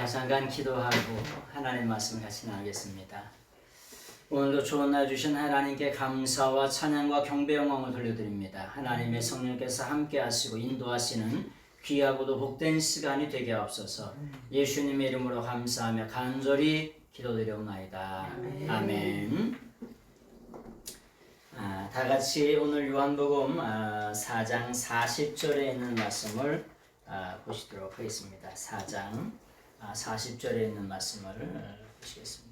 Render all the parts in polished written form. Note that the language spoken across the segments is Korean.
잠깐 기도하고 하나님 말씀 같이 나누겠습니다. 오늘도 좋은 날 주신 하나님께 감사와 찬양과 경배 영광을 돌려드립니다. 하나님의 성령께서 함께 하시고 인도하시는 귀하고도 복된 시간이 되게 하옵소서. 예수님의 이름으로 감사하며 간절히 기도드려옵나이다. 아멘. 다 같이 오늘 요한복음 4장 40절에 있는 말씀을 보시도록 하겠습니다. 4장 40절에 있는 말씀을 보시겠습니다.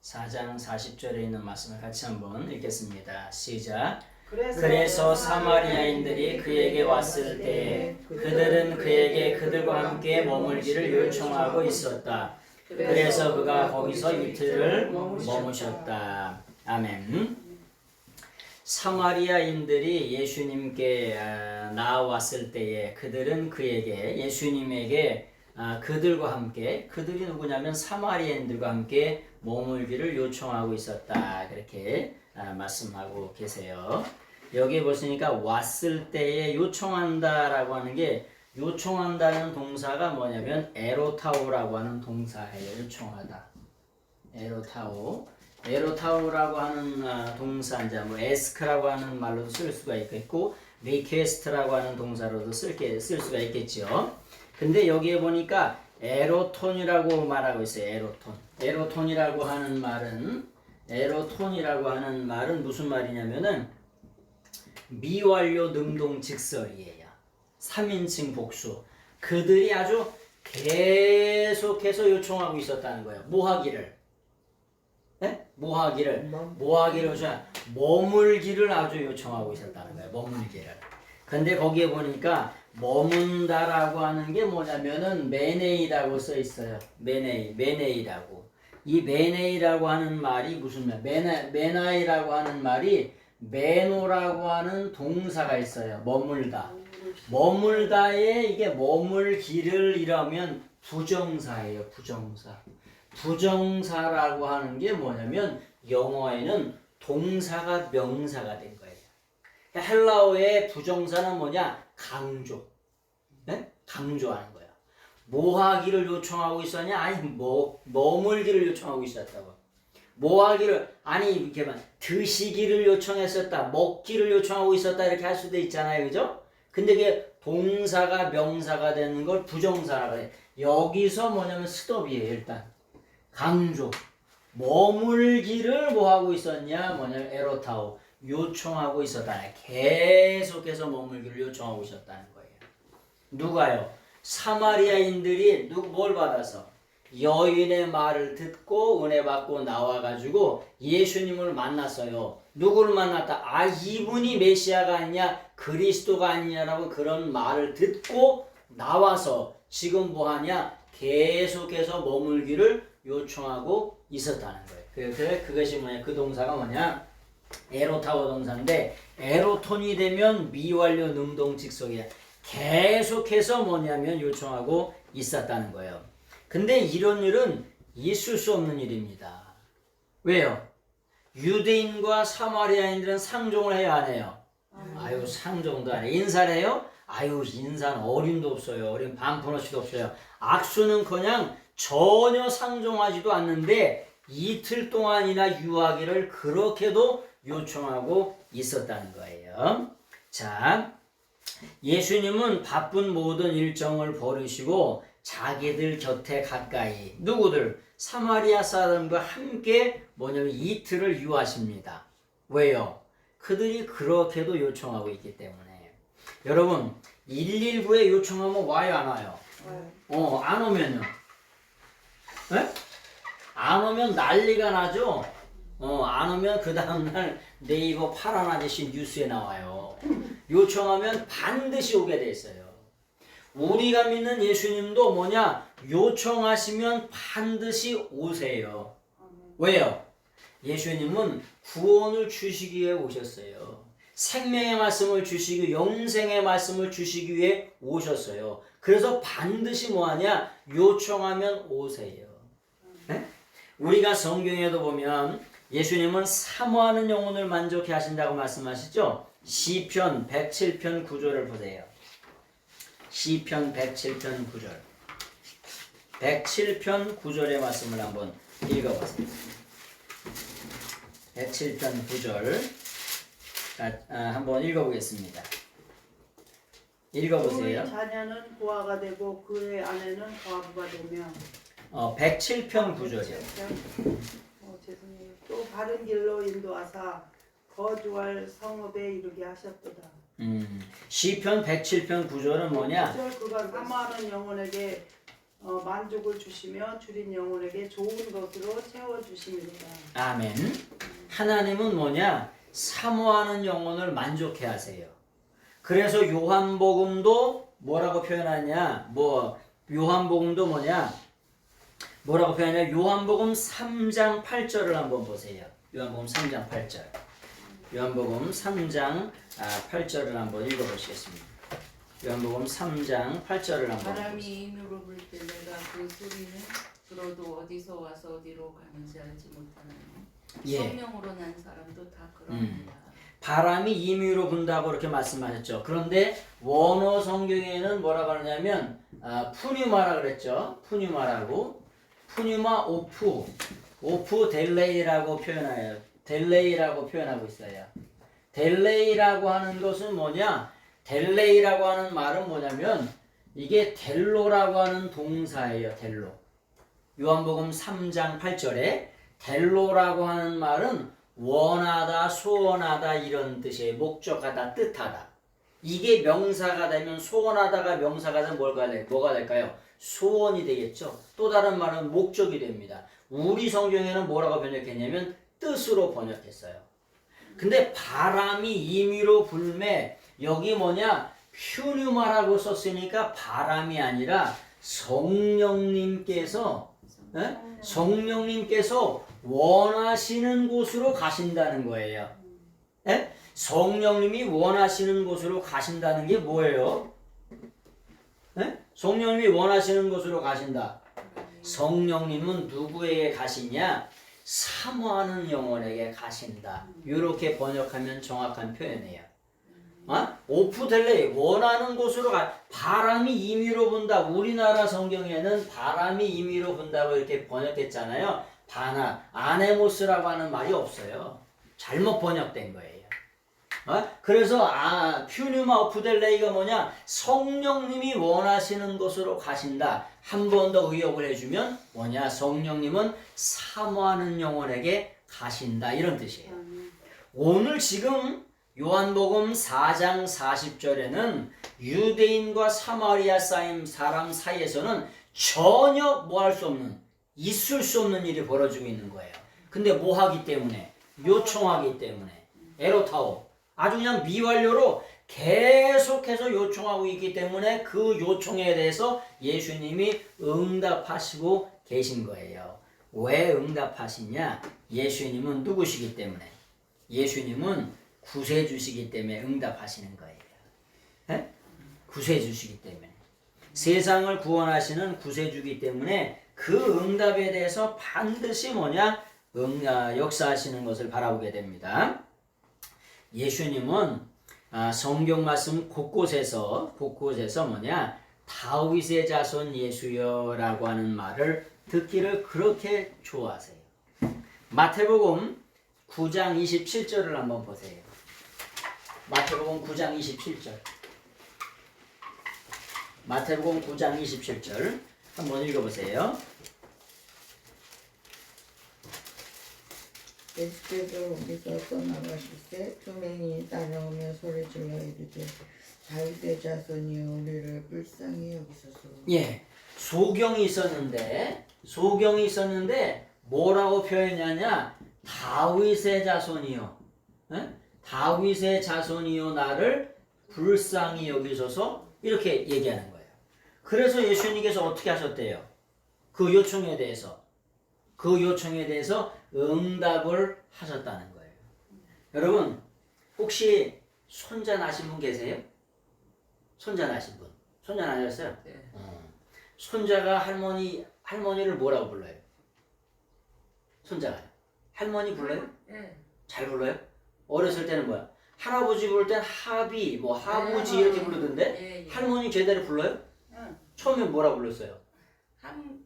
4장 40절에 있는 말씀을 같이 한번 읽겠습니다. 시작. 그래서 사마리아인들이 그에게 왔을 때 그들은 그에게 그들과 함께 머물기를 요청하고 있었다. 그래서 그가 거기서 이틀을 머무셨다. 아멘. 사마리아인들이 예수님께 나왔을 때에 그들은 그에게 예수님에게 그들과 함께, 그들이 누구냐면 사마리아인들과 함께 머물기를 요청하고 있었다. 그렇게 말씀하고 계세요. 여기 보시니까 왔을 때에 요청한다라고 하는 게, 요청한다는 동사가 뭐냐면 에로타오라고 하는 동사예요. 요청하다. 에로타오라고 하는 동사, 이제 뭐 에스크라고 하는 말로도 쓸 수가 있겠고 리퀘스트라고 하는 동사로도 쓸 수가 있겠죠. 근데 여기에 보니까 에로톤이라고 말하고 있어요. 에로톤이라고 하는 말은 무슨 말이냐면은 미완료 능동직설이에요. 3인칭 복수. 그들이 아주 계속해서 요청하고 있었다는 거예요. 뭐 하기를? 머물기를 아주 요청하고 있었다는 거예요. 머물기를. 근데 거기에 보니까 머문다라고 하는 게 뭐냐면은 메네이라고 써 있어요. 메네이라고. 이 메네이라고 하는 말이 무슨 말? 메나이라고 하는 말이 메노라고 하는 동사가 있어요. 머물다. 머물다에 이게 머물기를 이라면 부정사예요. 부정사라고 하는 게 뭐냐면 영어에는 동사가 명사가 된 거예요. 헬라어의 부정사는 뭐냐? 강조. 네? 강조하는 거예요. 뭐 하기를 요청하고 있었냐? 아니 머물기를 요청하고 있었다고. 뭐 하기를, 아니 이렇게 드시기를 요청했었다. 먹기를 요청하고 있었다. 이렇게 할 수도 있잖아요. 그죠? 근데 그게 동사가 명사가 되는 걸 부정사라고 해요. 여기서 뭐냐면 스톱이에요. 일단 강조. 머물기를 뭐 하고 있었냐? 뭐냐면 에로타오. 요청하고 있었다. 계속해서 머물기를 요청하고 있었다는 거예요. 누가요? 사마리아인들이 뭘 받아서? 여인의 말을 듣고 은혜 받고 나와가지고 예수님을 만났어요. 누구를 만났다? 이분이 메시아가 아니냐, 그리스도가 아니냐라고 그런 말을 듣고 나와서 지금 뭐하냐? 계속해서 머물기를 요청하고 있었다는 거예요. 그것이 뭐냐? 그 동사가 뭐냐? 에로타오 동사인데, 에로톤이 되면 미완료 능동직설이야. 계속해서 뭐냐면 요청하고 있었다는 거예요. 근데 이런 일은 있을 수 없는 일입니다. 왜요? 유대인과 사마리아인들은 상종을 해야 안 해요? 상종도 안 해요. 인사를 해요? 인사는 어림도 없어요. 어림 반푼어치도 없어요. 악수는 전혀 상종하지도 않는데 이틀 동안이나 유하기를 그렇게도 요청하고 있었다는 거예요. 자, 예수님은 바쁜 모든 일정을 버리시고 자기들 곁에 가까이, 누구들? 사마리아 사람과 함께 뭐냐면 이틀을 유하십니다. 왜요? 그들이 그렇게도 요청하고 있기 때문에. 여러분, 119에 요청하면 와요, 안 와요? 안 오면요? 네? 안 오면 난리가 나죠? 안 오면 그 다음날 네이버 파란 아저씨 뉴스에 나와요. 요청하면 반드시 오게 돼 있어요. 우리가 믿는 예수님도 뭐냐? 요청하시면 반드시 오세요. 왜요? 예수님은 구원을 주시기 위해 오셨어요. 생명의 말씀을 주시기 위해, 영생의 말씀을 주시기 위해 오셨어요. 그래서 반드시 뭐하냐? 요청하면 오세요. 네? 우리가 성경에도 보면 예수님은 사모하는 영혼을 만족해 하신다고 말씀하시죠? 시편 107편 9절을 보세요. 시편 107편 9절. 107편 9절의 말씀을 한번 읽어보세요. 107편 9절 한번 읽어보겠습니다. 읽어보세요. 그의 자녀는 고아가 되고 그의 아내는 과부가 되며 107편 9절이요. 죄송해요. 또 바른 길로 인도하사 거주할 성읍에 이르게 하셨도다. 시편 107편 9절은 뭐냐? 9절 그가 사모하는 영혼에게 만족을 주시며 줄인 영혼에게 좋은 것으로 채워주심이로다. 아멘. 하나님은 뭐냐? 사모하는 영혼을 만족해 하세요. 그래서 요한복음도 뭐라고 표현하냐? 요한복음도 뭐냐? 뭐라고 표현하냐? 요한복음 3장 8절을 한번 보세요. 요한복음 3장 8절. 요한복음 3장 8절을 한번 읽어보시겠습니다. 요한복음 3장 8절을 한번 바람이 임으로 불 때 내가 그 소리는 들어도 어디서 와서 어디로 가는지 알지 못하나니 성령으로 난 사람도 다 그럽니다. 바람이 임의로 분다고 이렇게 말씀하셨죠. 그런데 원어 성경에는 뭐라고 하냐면 푸뉴마라 그랬죠. 푸뉴마라고. 푸뉴마 오프 델레이라고 표현해요. 델레이라고 표현하고 있어요. 델레이라고 하는 것은 뭐냐? 델레이라고 하는 말은 뭐냐면 이게 델로라고 하는 동사예요. 델로. 요한복음 3장 8절에 델로라고 하는 말은 원하다, 소원하다 이런 뜻이에요. 목적하다, 뜻하다. 이게 명사가 되면 소원하다가 명사가 되면 뭐가 될까요? 소원이 되겠죠. 또 다른 말은 목적이 됩니다. 우리 성경에는 뭐라고 번역했냐면 뜻으로 번역했어요. 근데 바람이 임의로 불매 여기 뭐냐? 퓨뉴마라고 썼으니까 바람이 아니라 성령님께서 원하시는 곳으로 가신다는 거예요. 에? 성령님이 원하시는 곳으로 가신다는 게 뭐예요? 에? 성령님이 원하시는 곳으로 가신다. 성령님은 누구에게 가시냐? 사모하는 영혼에게 가신다. 이렇게 번역하면 정확한 표현이에요. 오프델레이 원하는 곳으로 바람이 임의로 분다. 우리나라 성경에는 바람이 임의로 분다고 이렇게 번역했잖아요. 아네모스라고 하는 말이 없어요. 잘못 번역된 거예요. 그래서 퓨뉴마 오프델레이가 뭐냐? 성령님이 원하시는 곳으로 가신다. 한 번 더 의역을 해주면 뭐냐? 성령님은 사모하는 영혼에게 가신다. 이런 뜻이에요. 오늘 지금 요한복음 4장 40절에는 유대인과 사마리아 사람 사이에서는 전혀 뭐 할 수 없는, 있을 수 없는 일이 벌어지고 있는 거예요. 근데 뭐 하기 때문에? 요청하기 때문에. 에로타오. 아주 그냥 미완료로 계속해서 요청하고 있기 때문에 그 요청에 대해서 예수님이 응답하시고 계신 거예요. 왜 응답하시냐? 예수님은 누구시기 때문에? 예수님은 구세주시기 때문에 응답하시는 거예요. 에? 구세주시기 때문에. 세상을 구원하시는 구세주기 때문에 그 응답에 대해서 반드시 뭐냐? 역사하시는 것을 바라보게 됩니다. 예수님은 성경 말씀 곳곳에서 뭐냐? 다윗의 자손 예수여라고 하는 말을 듣기를 그렇게 좋아하세요. 마태복음 9장 27절을 한번 보세요. 마태복음 9장 27절. 마태복음 9장 27절 한번 읽어보세요. 예수께서 거기서 떠나가실 때 두명이 따라오며 소리질러 이르되 다윗의 자손이여 우리를 불쌍히 여기소서. 예, 소경이 있었는데 뭐라고 표현하냐? 다윗의 자손이요. 다윗의 자손이요 나를 불쌍히 여기소서 이렇게 얘기하는 거예요. 그래서 예수님께서 어떻게 하셨대요? 그 요청에 대해서 응답을 하셨다는 거예요. 여러분 혹시 손자 나신 분 계세요? 손자 나신 분? 손자 나셨어요? 네. 손자가 할머니를 뭐라고 불러요? 손자가 할머니 불러요? 네. 잘 불러요? 어렸을 때는 뭐야? 할아버지 부를 땐 하비, 뭐 하부지 이렇게 부르던데 예, 예. 할머니 제대로 불러요? 응. 처음에 뭐라 불렀어요? 한문.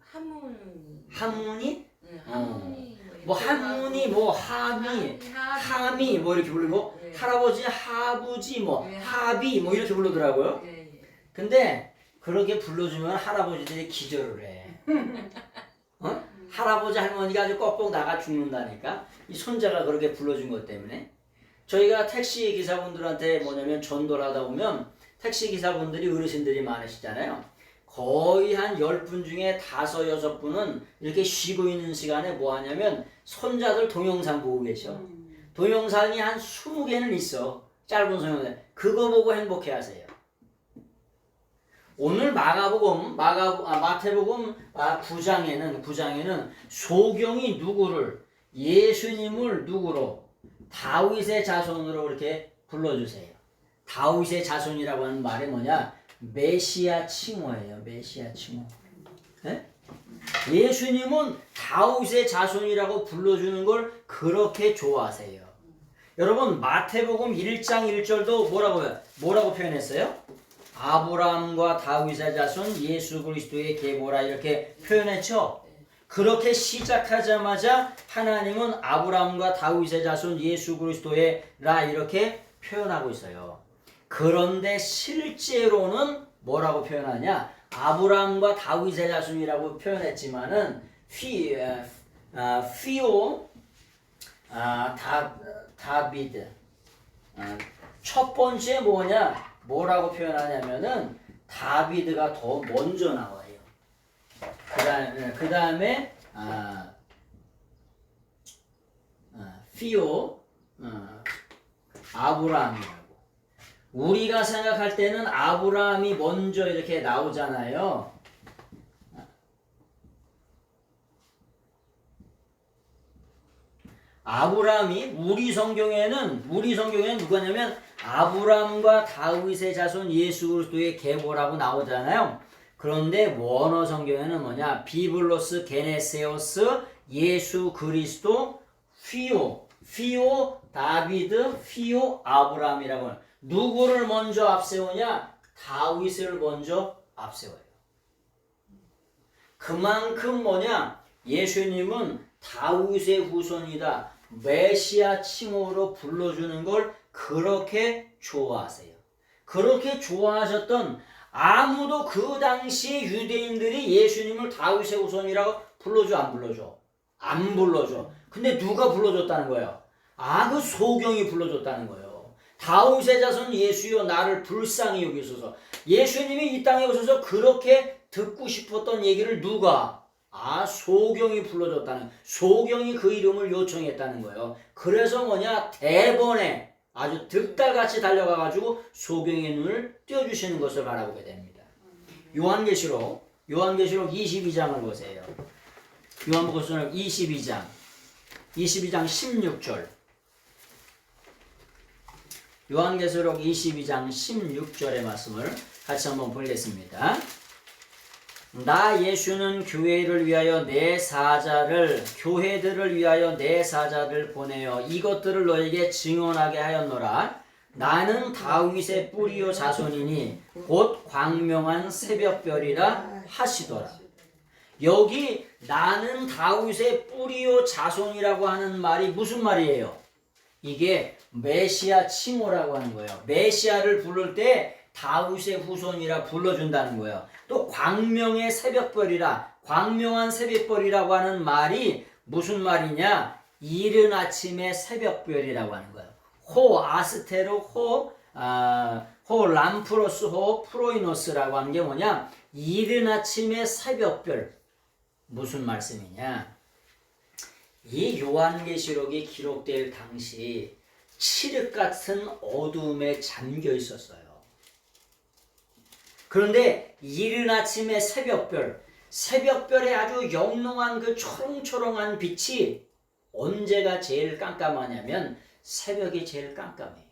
할머니? 네, 할머니. 뭐 이렇게 할머니, 하고. 뭐 하미, 하미 뭐 이렇게 부르고 예. 할아버지 하부지 뭐 예, 하비 뭐 이렇게 부르더라고요. 예, 예. 근데 그렇게 불러주면 할아버지들이 기절을 해. 어? 할아버지 할머니가 아주 꺽꺽 나가 죽는다니까. 이 손자가 그렇게 불러준 것 때문에. 저희가 택시 기사분들한테 뭐냐면 전도를 하다 보면 택시 기사분들이 어르신들이 많으시잖아요. 거의 한 10분 중에 5, 6분은 이렇게 쉬고 있는 시간에 뭐 하냐면 손자들 동영상 보고 계셔. 동영상이 한 20개는 있어. 짧은 동영상. 그거 보고 행복해 하세요. 오늘 마태복음 9장에는 소경이 누구를 예수님을 누구로 다윗의 자손으로 이렇게 불러주세요. 다윗의 자손이라고 하는 말이 뭐냐? 메시아 칭호예요. 메시아 칭호. 네? 예수님은 다윗의 자손이라고 불러주는 걸 그렇게 좋아하세요. 여러분 마태복음 1장 1절도 뭐라고 표현했어요? 아브라함과 다윗의 자손 예수 그리스도의 계보라 이렇게 표현했죠. 그렇게 시작하자마자 하나님은 아브라함과 다윗의 자손 예수 그리스도의 라 이렇게 표현하고 있어요. 그런데 실제로는 뭐라고 표현하냐? 아브라함과 다윗의 자손이라고 표현했지만은 다비드 첫 번째 뭐라고 표현하냐면은 다비드가 더 먼저 나와요. 그 다음에 아브라함이라고. 우리가 생각할 때는 아브라함이 먼저 이렇게 나오잖아요. 아브라함이 우리 성경에는 누구냐면 아브라함과 다윗의 자손 예수 그리스도의 계보라고 나오잖아요. 그런데 원어 성경에는 뭐냐? 비블로스 게네세오스 예수 그리스도 피오 다비드 피오 아브라함이라고 해요. 누구를 먼저 앞세우냐? 다윗을 먼저 앞세워요. 그만큼 예수님은 다윗의 후손이다. 메시아 칭호로 불러주는 걸 그렇게 좋아하세요. 그렇게 좋아하셨던 아무도 그 당시 유대인들이 예수님을 다윗의 후손이라고 불러줘 안 불러줘? 안 불러줘. 근데 누가 불러줬다는 거예요? 그 소경이 불러줬다는 거예요. 다윗의 자손 예수여 나를 불쌍히 여기소서. 예수님이 이 땅에 오셔서 그렇게 듣고 싶었던 얘기를 누가? 소경이 불러줬다는 거예요. 소경이 그 이름을 요청했다는 거예요. 그래서 대번에 아주 득달같이 달려가가지고 소경의 눈을 띄워주시는 것을 바라보게 됩니다. 요한계시록 22장을 보세요. 요한계시록 22장 16절. 요한계시록 22장 16절의 말씀을 같이 한번 보겠습니다. 나 예수는 교회들을 위하여 내 사자를 보내어 이것들을 너에게 증언하게 하였노라. 나는 다윗의 뿌리요 자손이니 곧 광명한 새벽별이라 하시더라. 여기 나는 다윗의 뿌리요 자손이라고 하는 말이 무슨 말이에요? 이게 메시아 칭호라고 하는 거예요. 메시아를 부를 때 다윗의 후손이라 불러준다는 거예요. 또 광명한 새벽별이라고 하는 말이 무슨 말이냐? 이른 아침의 새벽별이라고 하는 거예요. 호 아스테르 호 람프로스 호 프로이노스라고 하는 게 뭐냐? 이른 아침의 새벽별. 무슨 말씀이냐? 이 요한계시록이 기록될 당시 칠흑 같은 어둠에 잠겨 있었어요. 그런데 이른 아침의 새벽별의 아주 영롱한 그 초롱초롱한 빛이 언제가 제일 깜깜하냐면 새벽이 제일 깜깜해요.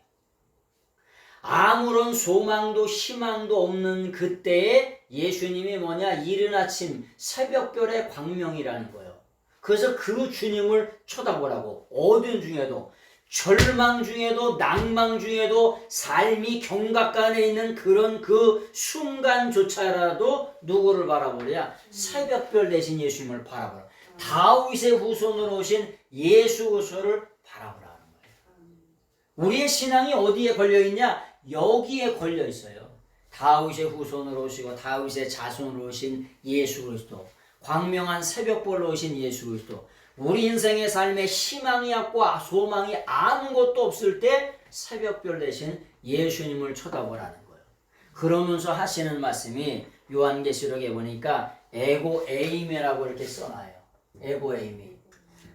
아무런 소망도 희망도 없는 그때에 예수님이 이른 아침 새벽별의 광명이라는 거예요. 그래서 그 주님을 쳐다보라고 어두운 중에도 절망 중에도 낭망 중에도 삶이 경각간에 있는 그런 그 순간조차라도 누구를 바라보랴? 새벽별 대신 예수님을 바라보라. 다윗의 후손으로 오신 예수 그리스도를 바라보라는 거예요. 우리의 신앙이 어디에 걸려있냐? 여기에 걸려있어요. 다윗의 후손으로 오시고 다윗의 자손으로 오신 예수 그리스도, 광명한 새벽별로 오신 예수 그리스도, 우리 인생의 삶에 희망이 없고 소망이 아무것도 없을 때 새벽별 대신 예수님을 쳐다보라는 거예요. 그러면서 하시는 말씀이 요한계시록에 보니까 에고에이미라고 이렇게 써놔요. 에고에이미.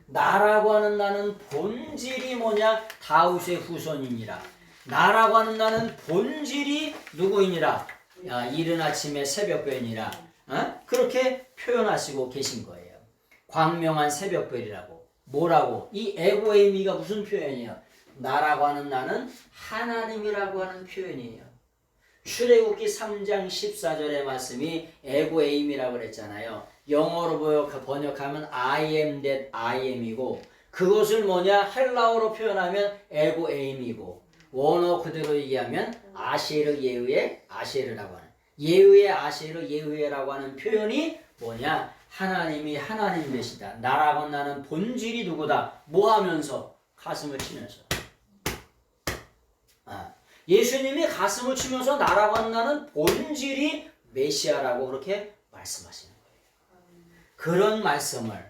나라고 하는 나는 본질이 뭐냐? 다윗의 후손이니라. 나라고 하는 나는 본질이 누구이니라? 이른 아침의 새벽별이니라. 그렇게 표현하시고 계신 거예요. 광명한 새벽별이라고. 뭐라고? 이 에고에이미가 무슨 표현이에요? 나라고 하는 나는 하나님이라고 하는 표현이에요. 출애굽기 3장 14절의 말씀이 에고에이미라고 그랬잖아요. 영어로 번역하면 I am that I am이고, 그것을 뭐냐? 헬라어로 표현하면 에고에이미고, 원어 그대로 얘기하면 아셰르 예후의 아셰르라고 하는, 예후의 아셰르 예후의라고 하는 표현이 뭐냐? 하나님이 하나님 되시다. 나라고 나는 본질이 누구다. 뭐 하면서? 가슴을 치면서. 예수님이 가슴을 치면서 나라고 하는 나는 본질이 메시아라고 그렇게 말씀하시는 거예요. 그런 말씀을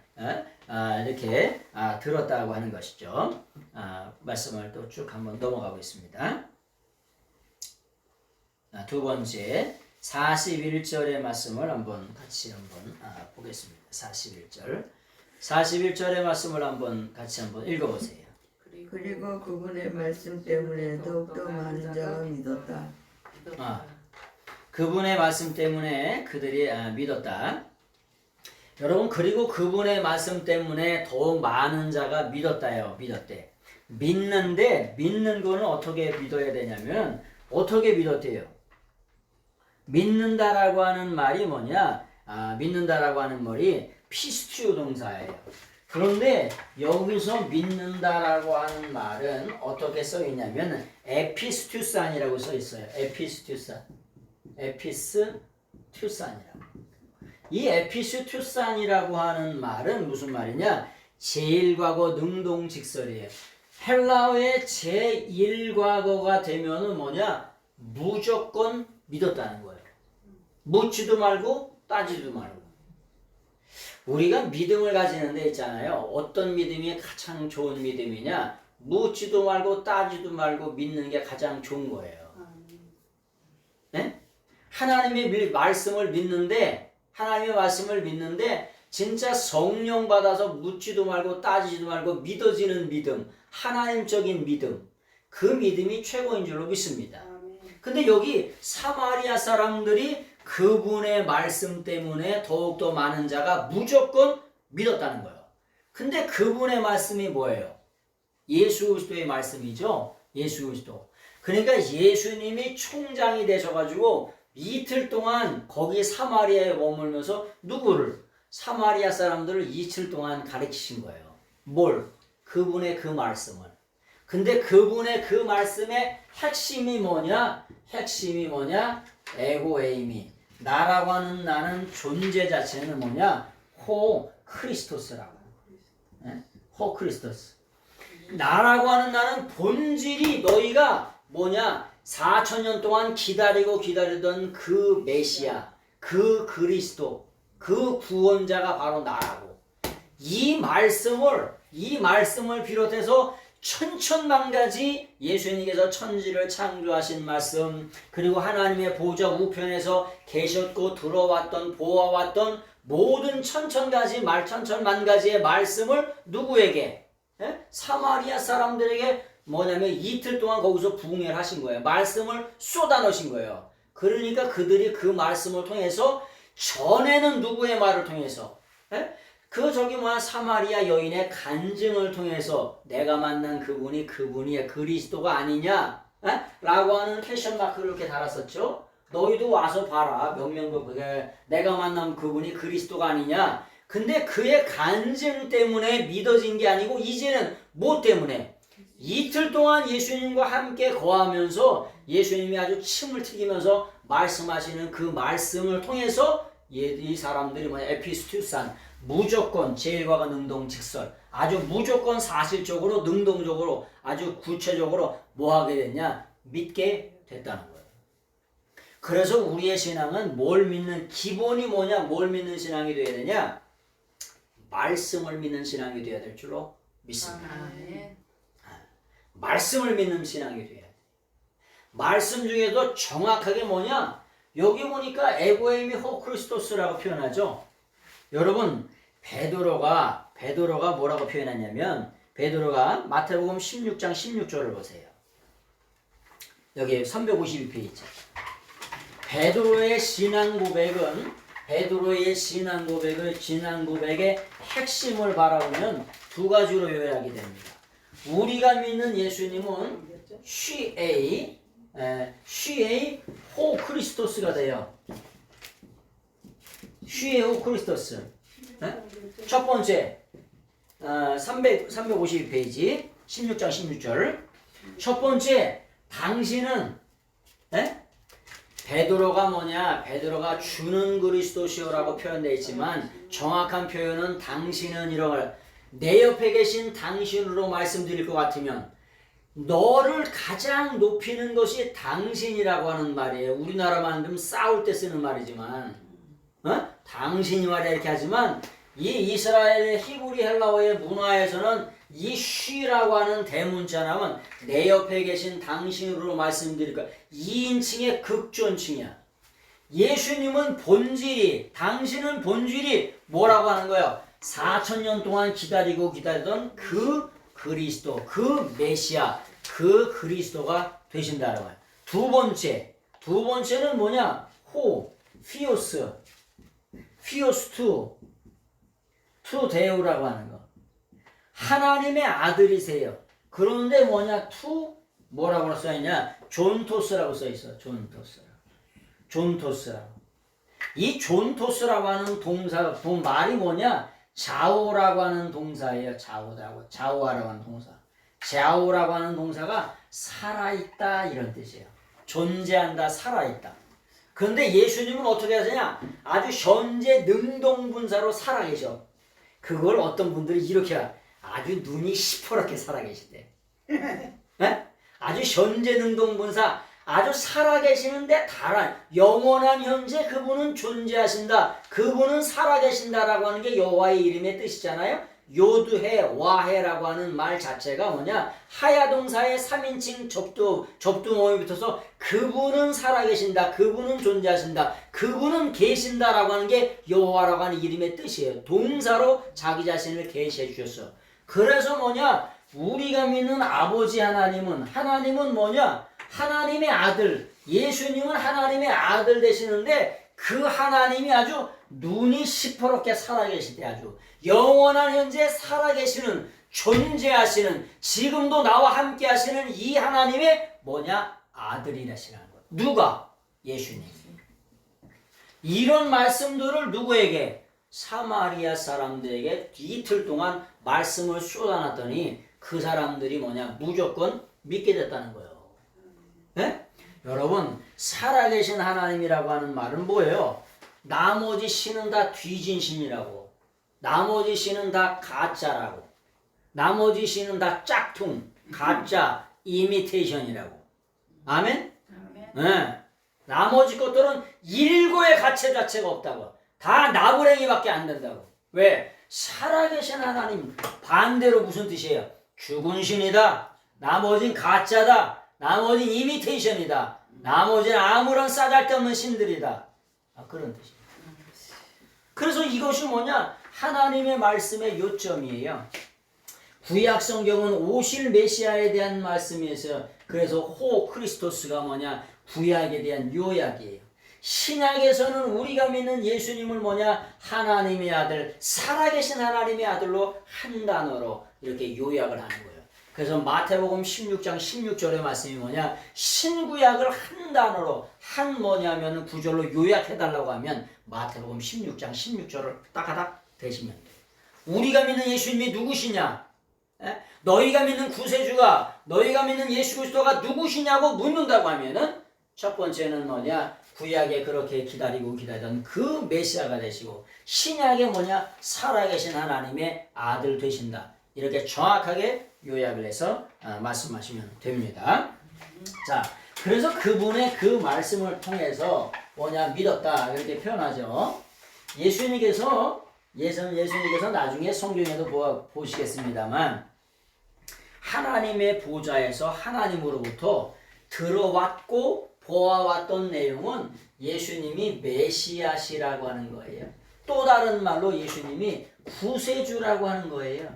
이렇게 들었다고 하는 것이죠. 말씀을 또 쭉 한번 넘어가고 있습니다. 두 번째 41절의 말씀을 같이 보겠습니다. 41절의 말씀을 같이 한번 읽어보세요. 그리고 그분의 말씀 때문에 더욱더 많은 자가 믿었다. 그분의 말씀 때문에 그들이 믿었다. 여러분, 그리고 그분의 말씀 때문에 더욱 많은 자가 믿었대. 믿는데, 믿는 거는 어떻게 믿어야 되냐면, 어떻게 믿었대요? 믿는다라고 하는 말이 뭐냐? 믿는다라고 하는 말이 피스튜 동사예요. 그런데 여기서 믿는다라고 하는 말은 어떻게 써 있냐면 에피스투산이라고 써 있어요. 에피스투산이라고. 이 에피스투산이라고 하는 말은 무슨 말이냐? 제1과거 능동직설이에요. 헬라어의 제1과거가 되면은 뭐냐? 무조건 믿었다는 거예요. 묻지도 말고 따지도 말고. 우리가 믿음을 가지는 데 있잖아요. 어떤 믿음이 가장 좋은 믿음이냐? 묻지도 말고 따지도 말고 믿는 게 가장 좋은 거예요. 네? 하나님의 말씀을 믿는데 진짜 성령 받아서 묻지도 말고 따지지도 말고 믿어지는 믿음, 하나님적인 믿음, 그 믿음이 최고인 줄로 믿습니다. 근데 여기 사마리아 사람들이 그분의 말씀 때문에 더욱더 많은 자가 무조건 믿었다는 거예요. 근데 그분의 말씀이 뭐예요? 예수 그리스도의 말씀이죠. 예수 그리스도. 그러니까 예수님이 총장이 되셔가지고 이틀 동안 거기 사마리아에 머물면서 누구를? 사마리아 사람들을 이틀 동안 가르치신 거예요. 뭘? 그분의 그 말씀을. 근데 그분의 그 말씀의 핵심이 뭐냐? 에고에이미. 나라고 하는 나는 존재 자체는 뭐냐? 호 크리스토스라고. 호 크리스토스. 나라고 하는 나는 본질이 너희가 뭐냐? 4,000년 동안 기다리던 그 메시아, 그 그리스도, 그 구원자가 바로 나라고. 이 말씀을 비롯해서 천천만가지 예수님께서 천지를 창조하신 말씀, 그리고 하나님의 보좌 우편에서 계셨고 들어왔던 보아왔던 모든 천천만가지의 말씀을 누구에게? 사마리아 사람들에게 뭐냐면 이틀 동안 거기서 부흥회를 하신 거예요. 말씀을 쏟아넣으신 거예요. 그러니까 그들이 그 말씀을 통해서 전에는 누구의 말을 통해서? 사마리아 여인의 간증을 통해서 내가 만난 그분이 그리스도가 아니냐? 라고 하는 패션 마크를 이렇게 달았었죠. 너희도 와서 봐라. 명명백백에 내가 만난 그분이 그리스도가 아니냐? 근데 그의 간증 때문에 믿어진 게 아니고 이제는 뭐 때문에? 이틀 동안 예수님과 함께 거하면서 예수님이 아주 침을 튀기면서 말씀하시는 그 말씀을 통해서 이 사람들이 뭐냐 에피스투산 무조건 제일과가 능동직설 아주 무조건 사실적으로 능동적으로 아주 구체적으로 뭐 하게 됐냐 믿게 됐다는 거예요. 그래서 우리의 신앙은 뭘 믿는 기본이 뭐냐 뭘 믿는 신앙이 되어야 되냐 말씀을 믿는 신앙이 되어야 될 줄로 믿습니다. 아멘. 말씀을 믿는 신앙이 돼야 돼. 말씀 중에도 정확하게 뭐냐 여기 보니까 에고에미 호크리스토스라고 표현하죠. 여러분 베드로가 뭐라고 표현하냐면 베드로가 마태복음 16장 16절을 보세요. 여기 352페이지. 베드로의 신앙 고백의 핵심을 바라보면 두 가지로 요약이 됩니다. 우리가 믿는 예수님은 쉬에이 호 크리스토스가 돼요. 쉬에이 호 크리스토스. 첫 번째 352페이지 16장 16절. 첫 번째 당신은 베드로가 뭐냐? 베드로가 주는 그리스도시오라고 표현되어 있지만 정확한 표현은 당신은 이런 내 옆에 계신 당신으로 말씀드릴 것 같으면 너를 가장 높이는 것이 당신이라고 하는 말이에요. 우리나라만 하면 싸울 때 쓰는 말이지만 당신이 말이야 이렇게 하지만 이 이스라엘의 히브리 헬라어의 문화에서는 이 쉬라고 하는 대문자나면 내 옆에 계신 당신으로 말씀드릴 것 2인칭의 극존칭이야. 예수님은 당신은 본질이 뭐라고 하는 거예요? 4,000년 동안 기다리던 그 그리스도, 그 메시아, 그 그리스도가 되신다는 거예요. 두 번째는 뭐냐? 피오스 투 데우라고 하는 거. 하나님의 아들이세요. 그런데 뭐냐? 뭐라고 써있냐? 존토스라고 써있어. 존토스라고. 이 존토스라고 하는 말이 뭐냐? 자오라고 하는 동사예요. 자오라고 하는 동사. 자오라고 하는 동사가 살아있다 이런 뜻이에요. 존재한다, 살아있다. 그런데 예수님은 어떻게 하시냐? 아주 현재 능동분사로 살아계셔. 그걸 어떤 분들이 이렇게 아주 눈이 시퍼렇게 살아계시대. 아주 현재 능동분사 아주 살아계시는데 영원한 현재 그분은 존재하신다. 그분은 살아계신다라고 하는 게 여호와의 이름의 뜻이잖아요. 요드해 와해라고 하는 말 자체가 뭐냐? 하야동사의 3인칭 접두모음이 붙어서 그분은 살아계신다. 그분은 존재하신다. 그분은 계신다라고 하는 게 여호와라고 하는 이름의 뜻이에요. 동사로 자기 자신을 계시해 주셨어. 그래서 뭐냐? 우리가 믿는 아버지 하나님은 뭐냐? 하나님의 아들, 예수님은 하나님의 아들 되시는데 그 하나님이 아주 눈이 시퍼렇게 살아계시대. 아주 영원한 현재 살아계시는 존재하시는 지금도 나와 함께 하시는 이 하나님의 뭐냐? 아들이라시는 것. 누가? 예수님. 이런 말씀들을 누구에게? 사마리아 사람들에게 이틀 동안 말씀을 쏟아놨더니 그 사람들이 뭐냐? 무조건 믿게 됐다는 거예요. 네? 여러분, 살아계신 하나님이라고 하는 말은 뭐예요? 나머지 신은 다 뒤진 신이라고. 나머지 신은 다 가짜라고. 나머지 신은 다 짝퉁, 가짜, 이미테이션이라고. 아멘? 네. 나머지 것들은 일고의 가치 자체가 없다고. 다 나부랭이밖에 안 된다고. 왜? 살아계신 하나님. 반대로 무슨 뜻이에요? 죽은 신이다. 나머진 가짜다. 나머진 이미테이션이다. 나머지는 아무런 싸잘데없는 신들이다. 그런 뜻이에요. 그래서 이것이 뭐냐? 하나님의 말씀의 요점이에요. 구약 성경은 오실 메시아에 대한 말씀이어서 그래서 호 크리스토스가 뭐냐? 구약에 대한 요약이에요. 신약에서는 우리가 믿는 예수님을 뭐냐? 하나님의 아들, 살아계신 하나님의 아들로 한 단어로 이렇게 요약을 하는 거예요. 그래서 마태복음 16장 16절의 말씀이 뭐냐? 신구약을 한 단어로 한 뭐냐면 구절로 요약해달라고 하면 마태복음 16장 16절을 따가닥 대시면 돼요. 우리가 믿는 예수님이 누구시냐? 너희가 믿는 구세주가, 너희가 믿는 예수 그리스도가 누구시냐고 묻는다고 하면은 첫 번째는 뭐냐? 구약에 그렇게 기다리고 기다리던 그 메시아가 되시고, 신약에 뭐냐? 살아계신 하나님의 아들 되신다. 이렇게 정확하게 요약을 해서 말씀하시면 됩니다. 자, 그래서 그분의 그 말씀을 통해서 뭐냐? 믿었다. 이렇게 표현하죠. 예수님께서 나중에 성경에도 보시겠습니다만, 하나님의 보좌에서 하나님으로부터 들어왔고 보아왔던 내용은 예수님이 메시아시라고 하는 거예요. 또 다른 말로 예수님이 구세주라고 하는 거예요.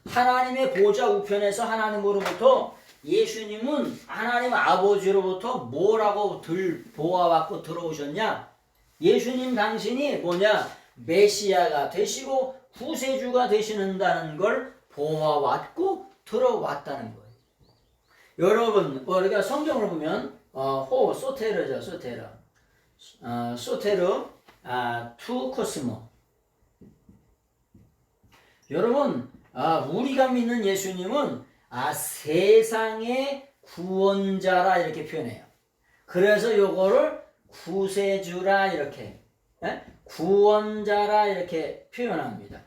하나님의 보좌 우편에서 하나님으로부터 예수님은 하나님 아버지로부터 뭐라고 보아왔고 들어오셨냐? 예수님 당신이 뭐냐? 메시아가 되시고 구세주가 되시는다는 걸 보아왔고 들어왔다는 거예요. 여러분, 우리가 성경을 보면 소테르죠, 소테르. 소테르 투 코스모. 여러분, 우리가 믿는 예수님은 세상의 구원자라 이렇게 표현해요. 그래서 요거를 구세주라 이렇게, 구원자라 이렇게 표현합니다.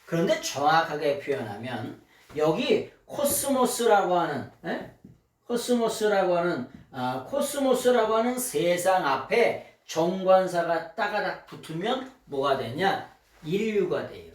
그런데 정확하게 표현하면 여기 코스모스라고 하는 세상 앞에 정관사가 따가닥 붙으면 뭐가 되냐? 인류가 돼요.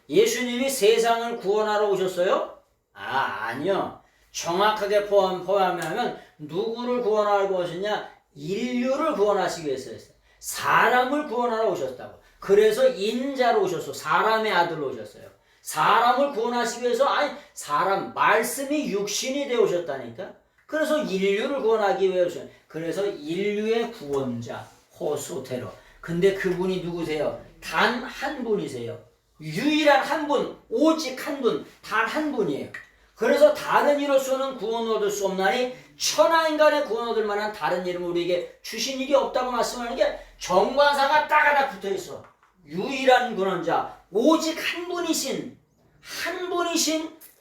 예수님이 세상을 구원하러 오셨어요? 아니요. 정확하게 포함하면 누구를 구원하러 오셨냐? 인류를 구원하시기 위해서 했어요. 사람을 구원하러 오셨다고. 그래서 인자로 오셨어. 사람의 아들로 오셨어요. 사람을 구원하시기 위해서, 사람, 말씀이 육신이 되어 오셨다니까? 그래서 인류를 구원하기 위해서, 그래서 인류의 구원자, 호소테로. 근데 그분이 누구세요? 단 한 분이세요. 유일한 한 분, 오직 한 분, 단 한 분이에요. 그래서 다른 이로서는 구원을 얻을 수 없나니 천하인간의 구원 얻을 만한 다른 이름을 우리에게 주신 일이 없다고 말씀하는 게 정관사가 따가닥 붙어있어. 유일한 구원자, 오직 한 분이신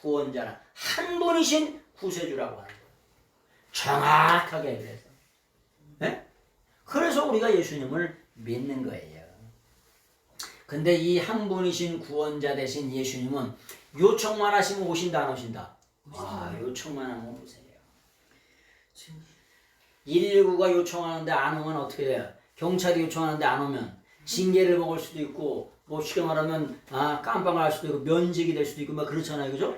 구원자라, 한 분이신 구세주라고 하는 거예요. 정확하게 그래서. 네? 그래서 우리가 예수님을 믿는 거예요. 근데 이 한 분이신 구원자 되신 예수님은 요청만 하시면 오신다 안 오신다? 요청만 하면 오세요. 119가 요청하는데 안 오면 어떻게 해요? 경찰이 요청하는데 안 오면 징계를 먹을 수도 있고, 뭐 쉽게 말하면 깜빵할 수도 있고 면직이 될 수도 있고 막 그렇잖아요, 그죠?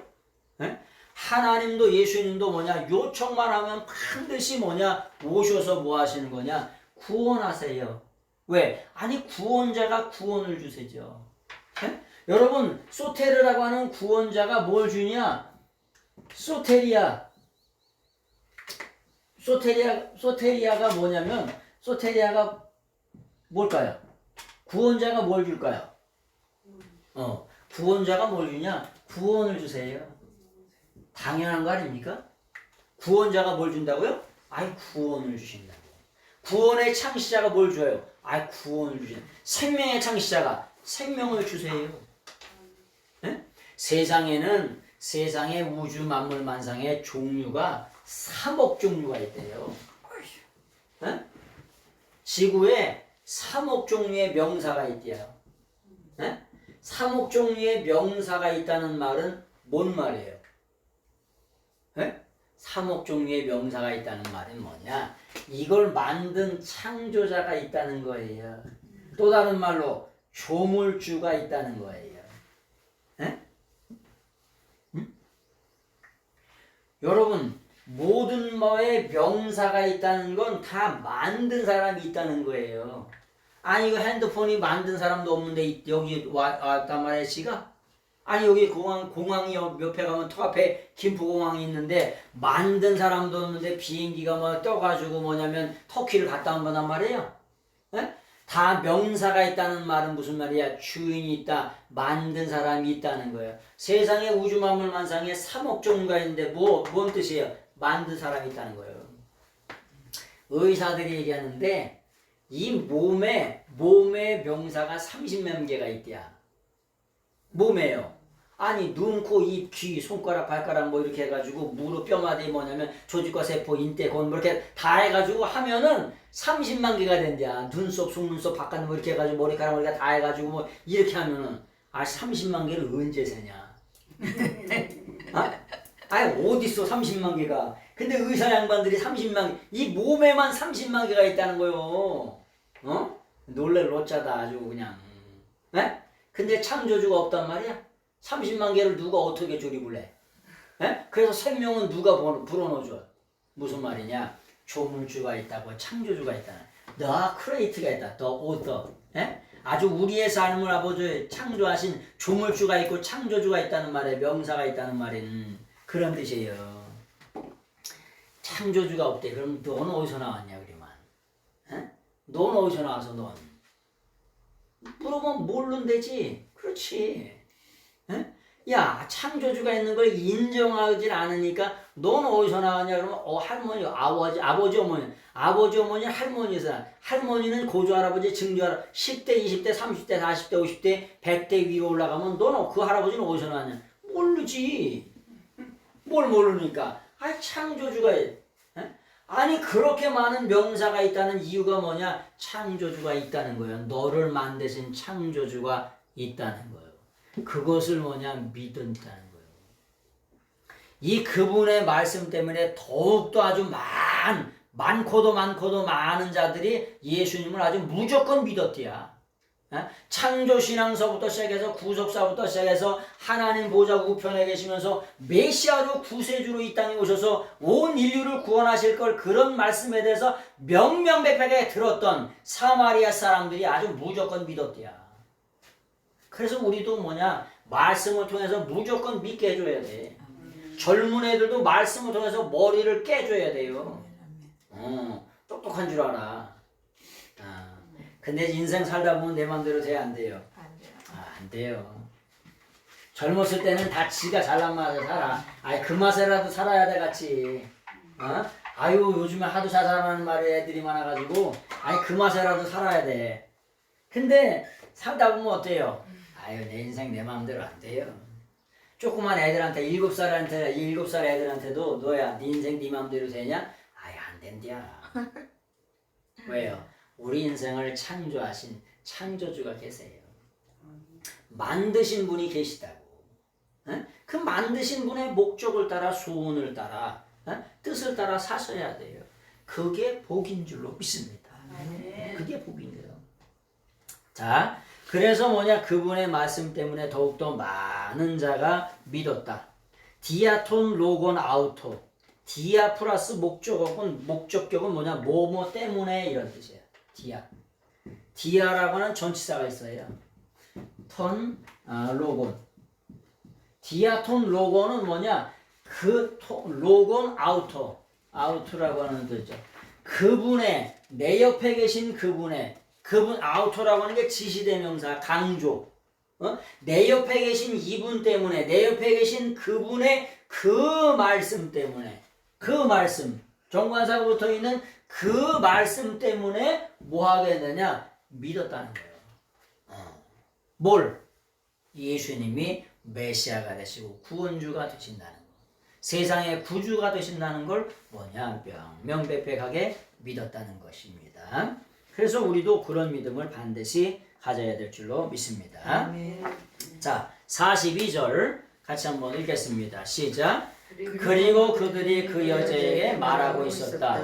네? 하나님도 예수님도 뭐냐? 요청만 하면 반드시 뭐냐? 오셔서 뭐 하시는 거냐? 구원하세요. 왜? 구원자가 구원을 주세요. 네? 여러분, 소테르라고 하는 구원자가 뭘 주냐? 소테리아가 뭐냐면, 소테리아가 뭘까요? 구원자가 뭘 줄까요? 구원자가 뭘 주냐? 구원을 주세요. 당연한 거 아닙니까? 구원자가 뭘 준다고요? 구원을 주신다고. 구원의 창시자가 뭘 줘요? 구원을 주신다. 생명의 창시자가 생명을 주세요. 네? 세상에 우주 만물 만상의 종류가 3억 종류가 있대요. 네? 지구에 3억 종류의 명사가 있대요. 네? 3억 종류의 명사가 있다는 말은 뭔 말이에요? 네? 3억 종류의 명사가 있다는 말은 뭐냐? 이걸 만든 창조자가 있다는 거예요. 또 다른 말로 조물주가 있다는 거예요. 네? 여러분, 모든 뭐에 명사가 있다는 건 다 만든 사람이 있다는 거예요. 이거 핸드폰이 만든 사람도 없는데 여기 왔단 말이야, 지가? 여기 공항이 옆에 가면 터 앞에 김포공항이 있는데 만든 사람도 없는데 비행기가 뭐 떠가지고 뭐냐면 터키를 갔다 온 거란 말이에요. 네? 다 명사가 있다는 말은 무슨 말이야? 주인이 있다, 만든 사람이 있다는 거예요. 세상에 우주 만물 만상에 3억 종류가 있는데 뭔 뜻이에요? 만든 사람이 있다는 거예요. 의사들이 얘기하는데 이 몸에 명사가 30몇 개가 있대야. 몸에요. 아니 눈, 코, 입, 귀, 손가락, 발가락 뭐 이렇게 해가지고 무릎, 뼈마디 뭐냐면 조직과 세포, 인대, 건 뭐 이렇게 다 해가지고 하면은 30만 개가 된대야. 눈썹, 속눈썹, 바깥 뭐 이렇게 해가지고 머리카락 머리가 다 해가지고 뭐 이렇게 하면은 30만 개를 언제 세냐? 아니 어딨어 30만 개가. 근데 의사 양반들이 30만 개, 이 몸에만 30만 개가 있다는 거요. 놀랄 로짜다 아주 그냥. 에? 근데 창조주가 없단 말이야. 30만 개를 누가 어떻게 조립을 해? 에? 그래서 생명은 누가 불어넣어줘? 무슨 말이냐? 조물주가 있다고, 창조주가 있다. The Creator가 있다. The Author. 에? 아주 우리의 삶을 아버지 창조하신 조물주가 있고 창조주가 있다는 말에 명사가 있다는 말인 그런 뜻이에요. 창조주가 없대. 그럼 넌 어디서 나왔냐 그러면? 에? 넌 어디서 나와서 넌? 물어보면 모르면 되지. 그렇지. 에? 야 창조주가 있는 걸 인정하지 않으니까 넌 어디서 나왔냐 그러면 할머니, 아버지 어머니 할머니에서 할머니는 고조할아버지 증조할아버지 10대 20대 30대 40대 50대 100대 위로 올라가면 너는 그 할아버지는 어디서 나왔냐? 모르지. 뭘 모르니까 창조주가 아니 그렇게 많은 명사가 있다는 이유가 뭐냐? 창조주가 있다는 거예요. 너를 만드신 창조주가 있다는 거예요. 그것을 뭐냐? 믿는다는 거예요. 이 그분의 말씀 때문에 더욱더 아주 많고도 많은 자들이 예수님을 아주 무조건 믿었대야. 창조신앙서부터 시작해서 구속사부터 시작해서 하나님 보좌 우편에 계시면서 메시아로 구세주로 이 땅에 오셔서 온 인류를 구원하실 걸 그런 말씀에 대해서 명명백백하게 들었던 사마리아 사람들이 아주 무조건 믿었대야. 그래서 우리도 뭐냐 말씀을 통해서 무조건 믿게 해줘야 돼. 젊은 애들도 말씀을 통해서 머리를 깨줘야 돼요. 똑똑한 줄 알아. 근데 인생 살다 보면 내 맘대로 돼 안 돼요? 안 돼요. 젊었을 때는 다 지가 잘난 맛에 살아. 그 맛에라도 살아야 돼 같이. 아유 요즘에 하도 자살하는 말에 애들이 많아가지고 그 맛에라도 살아야 돼. 근데 살다 보면 어때요? 내 인생 내 마음대로 안 돼요. 조그만 애들한테 7살 애들한테도 너야 네 인생 네 마음대로 되냐? 안 된디야. 왜요? 우리 인생을 창조하신 창조주가 계세요. 만드신 분이 계시다고. 그 만드신 분의 목적을 따라 소원을 따라 뜻을 따라 사셔야 돼요. 그게 복인 줄로 믿습니다. 그게 복인데요. 자, 그래서 뭐냐 그분의 말씀 때문에 더욱더 많은 자가 믿었다. 디아톤 로곤 아우토. 디아 플러스 목적격은 뭐냐 뭐뭐 때문에 이런 뜻이에요. 디아라고 하는 전치사가 있어요. 로곤. 디아톤 로곤은 뭐냐 로곤 아우토라고 하는 뜻이죠. 그분의 내 옆에 계신 그분 아우토라고 하는 게 지시대명사 강조. 내 옆에 계신 이분 때문에 내 옆에 계신 그분의 그 말씀 때문에 그 말씀 정관사부터 있는 그 말씀 때문에 뭐 하게 되냐? 믿었다는 거예요. 뭘? 예수님이 메시아가 되시고 구원주가 되신다는 거. 세상의 구주가 되신다는 걸 뭐냐? 명백백하게 믿었다는 것입니다. 그래서 우리도 그런 믿음을 반드시 가져야 될 줄로 믿습니다. 아멘. 자, 42절 같이 한번 읽겠습니다. 시작. 그리고 그들이 그 여자에게 말하고 있었다.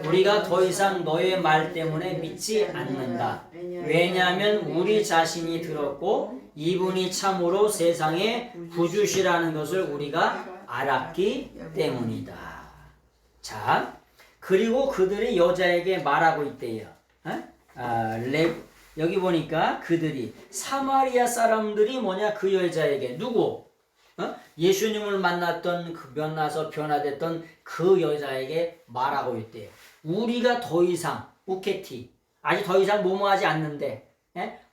우리가 더 이상 너의 말 때문에 믿지 않는다. 왜냐하면 우리 자신이 들었고 이분이 참으로 세상의 구주시라는 것을 우리가 알았기 때문이다. 자, 그리고 그들이 여자에게 말하고 있대요. 여기 보니까 그들이 사마리아 사람들이 뭐냐 그 여자에게 누구? 예수님을 만나서 변화됐던 그 여자에게 말하고 있대요. 우리가 더 이상 우케티 아직 더 이상 뭐뭐하지 않는데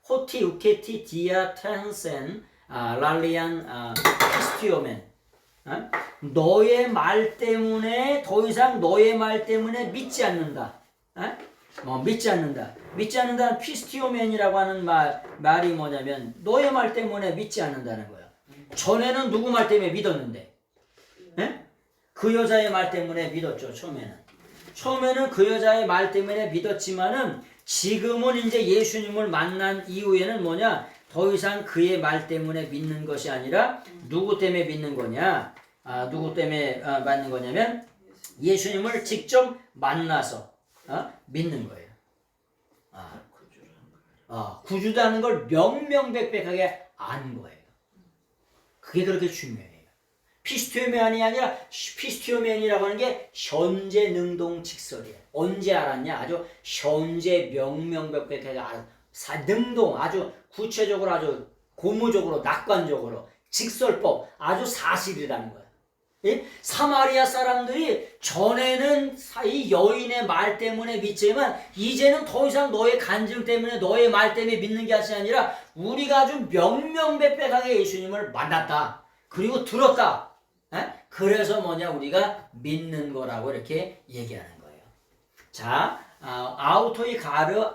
호티 우케티 디아 텐센 랄리안 피스티오멘 너의 말 때문에 더 이상 너의 말 때문에 믿지 않는다. 믿지 않는다는 피스티오멘이라고 하는 말이 뭐냐면 너의 말 때문에 믿지 않는다는 거예요. 전에는 누구 말 때문에 믿었는데? 예? 그 여자의 말 때문에 믿었죠. 처음에는 그 여자의 말 때문에 믿었지만은 지금은 이제 예수님을 만난 이후에는 뭐냐? 더 이상 그의 말 때문에 믿는 것이 아니라 누구 때문에 믿는 거냐? 누구 때문에 믿는 거냐면 예수님을 직접 만나서 믿는 거예요. 구주라는 걸 명명백백하게 아는 거예요. 그게 그렇게 중요해요. 피스토멘이 아니라 피스토멘이라고 하는 게 현재 능동직설이에요. 언제 알았냐? 아주 현재 명명백백하게 알아. 능동 아주 구체적으로 아주 고무적으로 낙관적으로 직설법 아주 사실이라는 거예요. 예? 사마리아 사람들이 전에는 이 여인의 말 때문에 믿지만 이제는 더 이상 너의 간증 때문에 너의 말 때문에 믿는 게 아니라 우리가 아주 명명백백하게 예수님을 만났다. 그리고 들었다. 예? 그래서 뭐냐 우리가 믿는 거라고 이렇게 얘기하는 거예요. 자, 아우토이 가르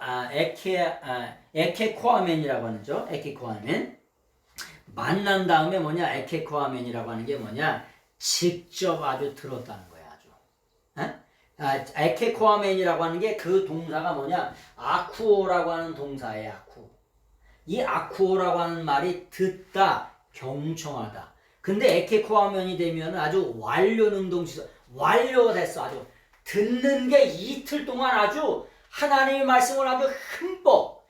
에케코아멘이라고 하죠. 에케코아멘. 만난 다음에 뭐냐 에케코아멘이라고 하는 게 뭐냐 직접 아주 들었다는 거야 아주. 에케코아멘이라고 하는 게 그 동사가 뭐냐 아쿠오라고 하는 동사예요. 이 아쿠오라고 하는 말이 듣다, 경청하다. 근데 에케코아멘이 되면 아주 완료 능동시설 완료가 됐어. 아주 듣는 게 이틀 동안 아주 하나님의 말씀을 아주 흠뻑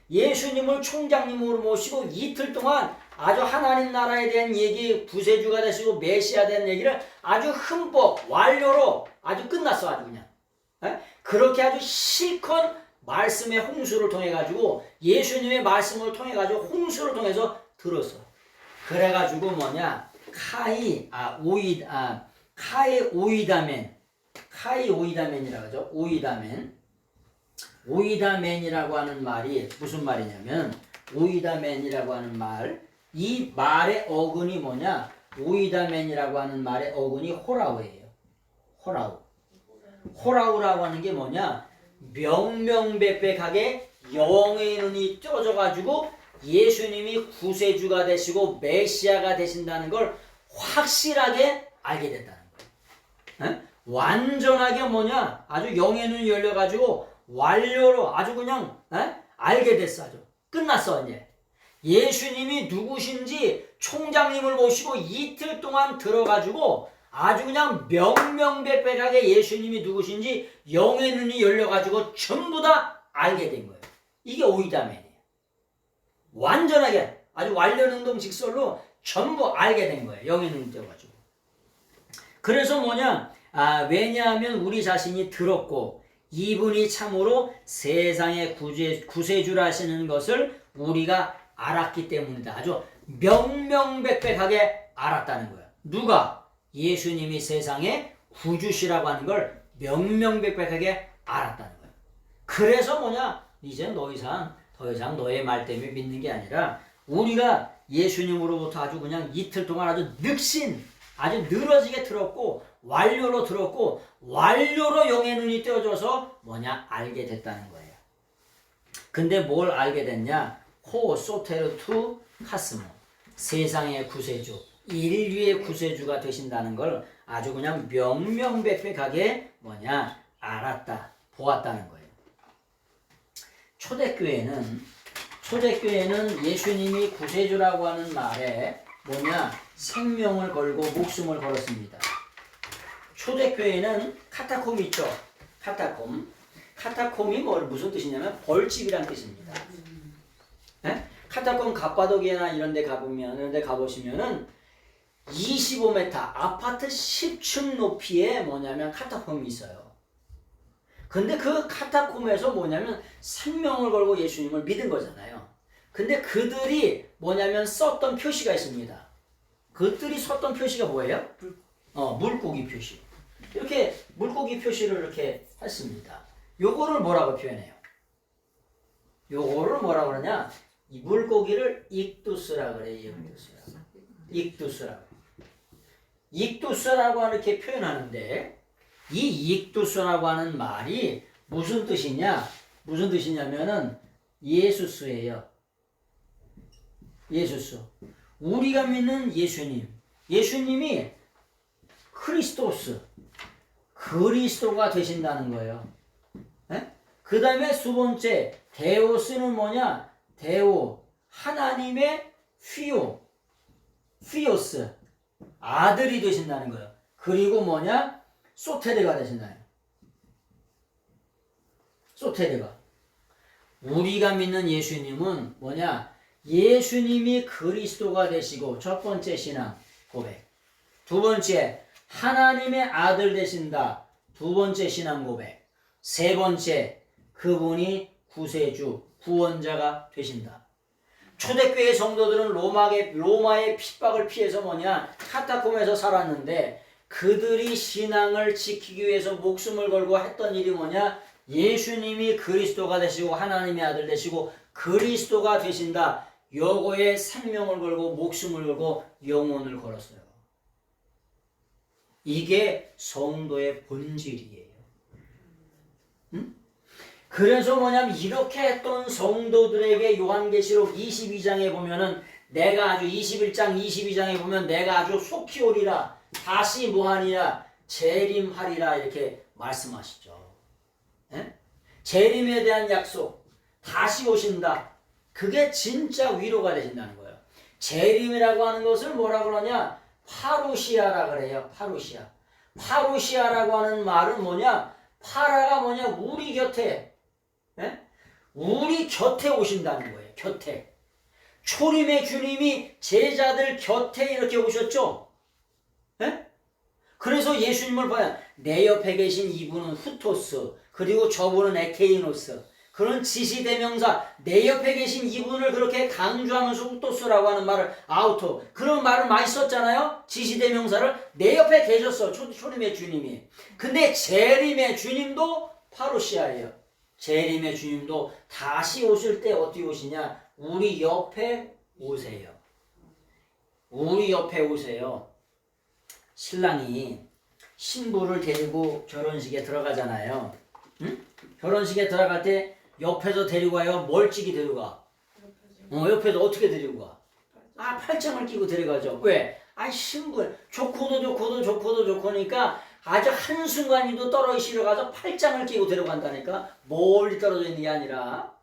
예수님을 총장님으로 모시고 이틀 동안 아주 하나님 나라에 대한 얘기, 구세주가 되시고 메시아 된 얘기를 아주 흠뻑 완료로 아주 끝났어. 아주 그냥 그렇게 아주 실컷 말씀의 홍수를 통해 가지고 예수님의 말씀을 통해 가지고 홍수를 통해서 들었어. 그래가지고 뭐냐 카이 오이다멘이라고 하죠. 오이다멘이라고 하는 말이 무슨 말이냐면 오이다멘이라고 하는 말, 이 말의 어근이 뭐냐 오이다멘이라고 하는 말의 어근이 호라우예요. 호라우라고 하는 게 뭐냐 명명백백하게 영의 눈이 떠져가지고 예수님이 구세주가 되시고 메시아가 되신다는 걸 확실하게 알게 됐다는 거예요. 완전하게 뭐냐 아주 영의 눈이 열려가지고 완료로 아주 그냥 알게 됐어. 아주 끝났어. 이제 예수님이 누구신지 총장님을 모시고 이틀 동안 들어가지고 아주 그냥 명명백백하게 예수님이 누구신지 영의 눈이 열려가지고 전부 다 알게 된 거예요. 이게 오이다멘이에요. 완전하게 아주 완료능동직설로 전부 알게 된 거예요. 영의 눈이 떠가지고. 그래서 뭐냐 왜냐하면 우리 자신이 들었고 이분이 참으로 세상의 구세주라시는 것을 우리가 알았기 때문이다. 아주 명명백백하게 알았다는 거예요. 누가? 예수님이 세상의 구주시라고 하는 걸 명명백백하게 알았다는 거예요. 그래서 뭐냐 이제 더 이상 너의 말 때문에 믿는 게 아니라 우리가 예수님으로부터 아주 그냥 이틀 동안 아주 아주 늘어지게 들었고 완료로 들었고 완료로 영의 눈이 떼어져서 뭐냐 알게 됐다는 거예요. 근데 뭘 알게 됐냐? 호 소테르투 카스모 세상의 구세주 인류의 구세주가 되신다는 걸 아주 그냥 명명백백하게 뭐냐 알았다 보았다는 거예요. 초대교회는 예수님이 구세주라고 하는 말에 뭐냐 생명을 걸고 목숨을 걸었습니다. 초대교회는 카타콤 있죠. 카타콤이 무슨 뜻이냐면 벌집이란 뜻입니다. 카타콤 갑바도기나 이런 데 가보시면은 25m 아파트 10층 높이에 뭐냐면 카타콤이 있어요. 근데 그 카타콤에서 뭐냐면 생명을 걸고 예수님을 믿은 거잖아요. 근데 그들이 뭐냐면 썼던 표시가 있습니다. 그들이 썼던 표시가 뭐예요? 물고기 표시. 이렇게 물고기 표시를 이렇게 했습니다. 요거를 뭐라고 표현해요? 요거를 뭐라고 그러냐? 이 물고기를 익두스라 그래요. 익두스라고 이렇게 표현하는데 이 익두스라고 하는 말이 무슨 뜻이냐면은 예수스예요. 예수스. 우리가 믿는 예수님, 예수님이 크리스토스, 그리스도가 되신다는 거예요. 그 다음에 두 번째, 데오스는 뭐냐? 데오, 하나님의 피오스, 아들이 되신다는 거예요. 그리고 뭐냐? 소테르가 되신다는 거예요. 소테르가. 우리가 믿는 예수님은 뭐냐? 예수님이 그리스도가 되시고, 첫 번째 신앙 고백. 두 번째, 하나님의 아들 되신다. 두 번째 신앙 고백. 세 번째, 그분이 구세주, 구원자가 되신다. 초대교회 성도들은 로마의 핍박을 피해서 뭐냐? 카타콤에서 살았는데 그들이 신앙을 지키기 위해서 목숨을 걸고 했던 일이 뭐냐? 예수님이 그리스도가 되시고 하나님의 아들 되시고 그리스도가 되신다. 요거에 생명을 걸고 목숨을 걸고 영혼을 걸었어요. 이게 성도의 본질이에요. 그래서 뭐냐면 이렇게 했던 성도들에게 요한계시록 22장에 보면은 내가 아주 21장 22장에 보면 내가 아주 속히 오리라 다시 뭐하니라 재림하리라 이렇게 말씀하시죠. 재림에 대한 약속, 다시 오신다. 그게 진짜 위로가 되신다는 거예요. 재림이라고 하는 것을 뭐라 그러냐? 파루시아라 그래요. 파루시아라고 하는 말은 뭐냐? 파라가 뭐냐? 우리 곁에 우리 곁에 오신다는 거예요. 곁에. 초림의 주님이 제자들 곁에 이렇게 오셨죠? 그래서 예수님을 봐야 내 옆에 계신 이분은 후토스, 그리고 저분은 에케이노스. 그런 지시대명사, 내 옆에 계신 이분을 그렇게 강조하면서 후토스라고 하는 말을 아우토, 그런 말을 많이 썼잖아요. 지시대명사를 내 옆에 계셨어. 초림의 주님이. 근데 재림의 주님도 파루시아예요. 재림의 주님도 다시 오실 때 어떻게 오시냐? 우리 옆에 오세요. 우리 옆에 오세요. 신랑이 신부를 데리고 결혼식에 들어가잖아요. 응? 결혼식에 들어갈 때 옆에서 데리고 가요? 멀찍이 데려가? 옆에서 어떻게 데리고 가? 팔짱을 끼고 데려가죠. 왜? 신부 좋고니까 아주 한순간이도 떨어지러 가서 팔짱을 끼고 데려간다니까. 멀리 떨어져 있는 게 아니라.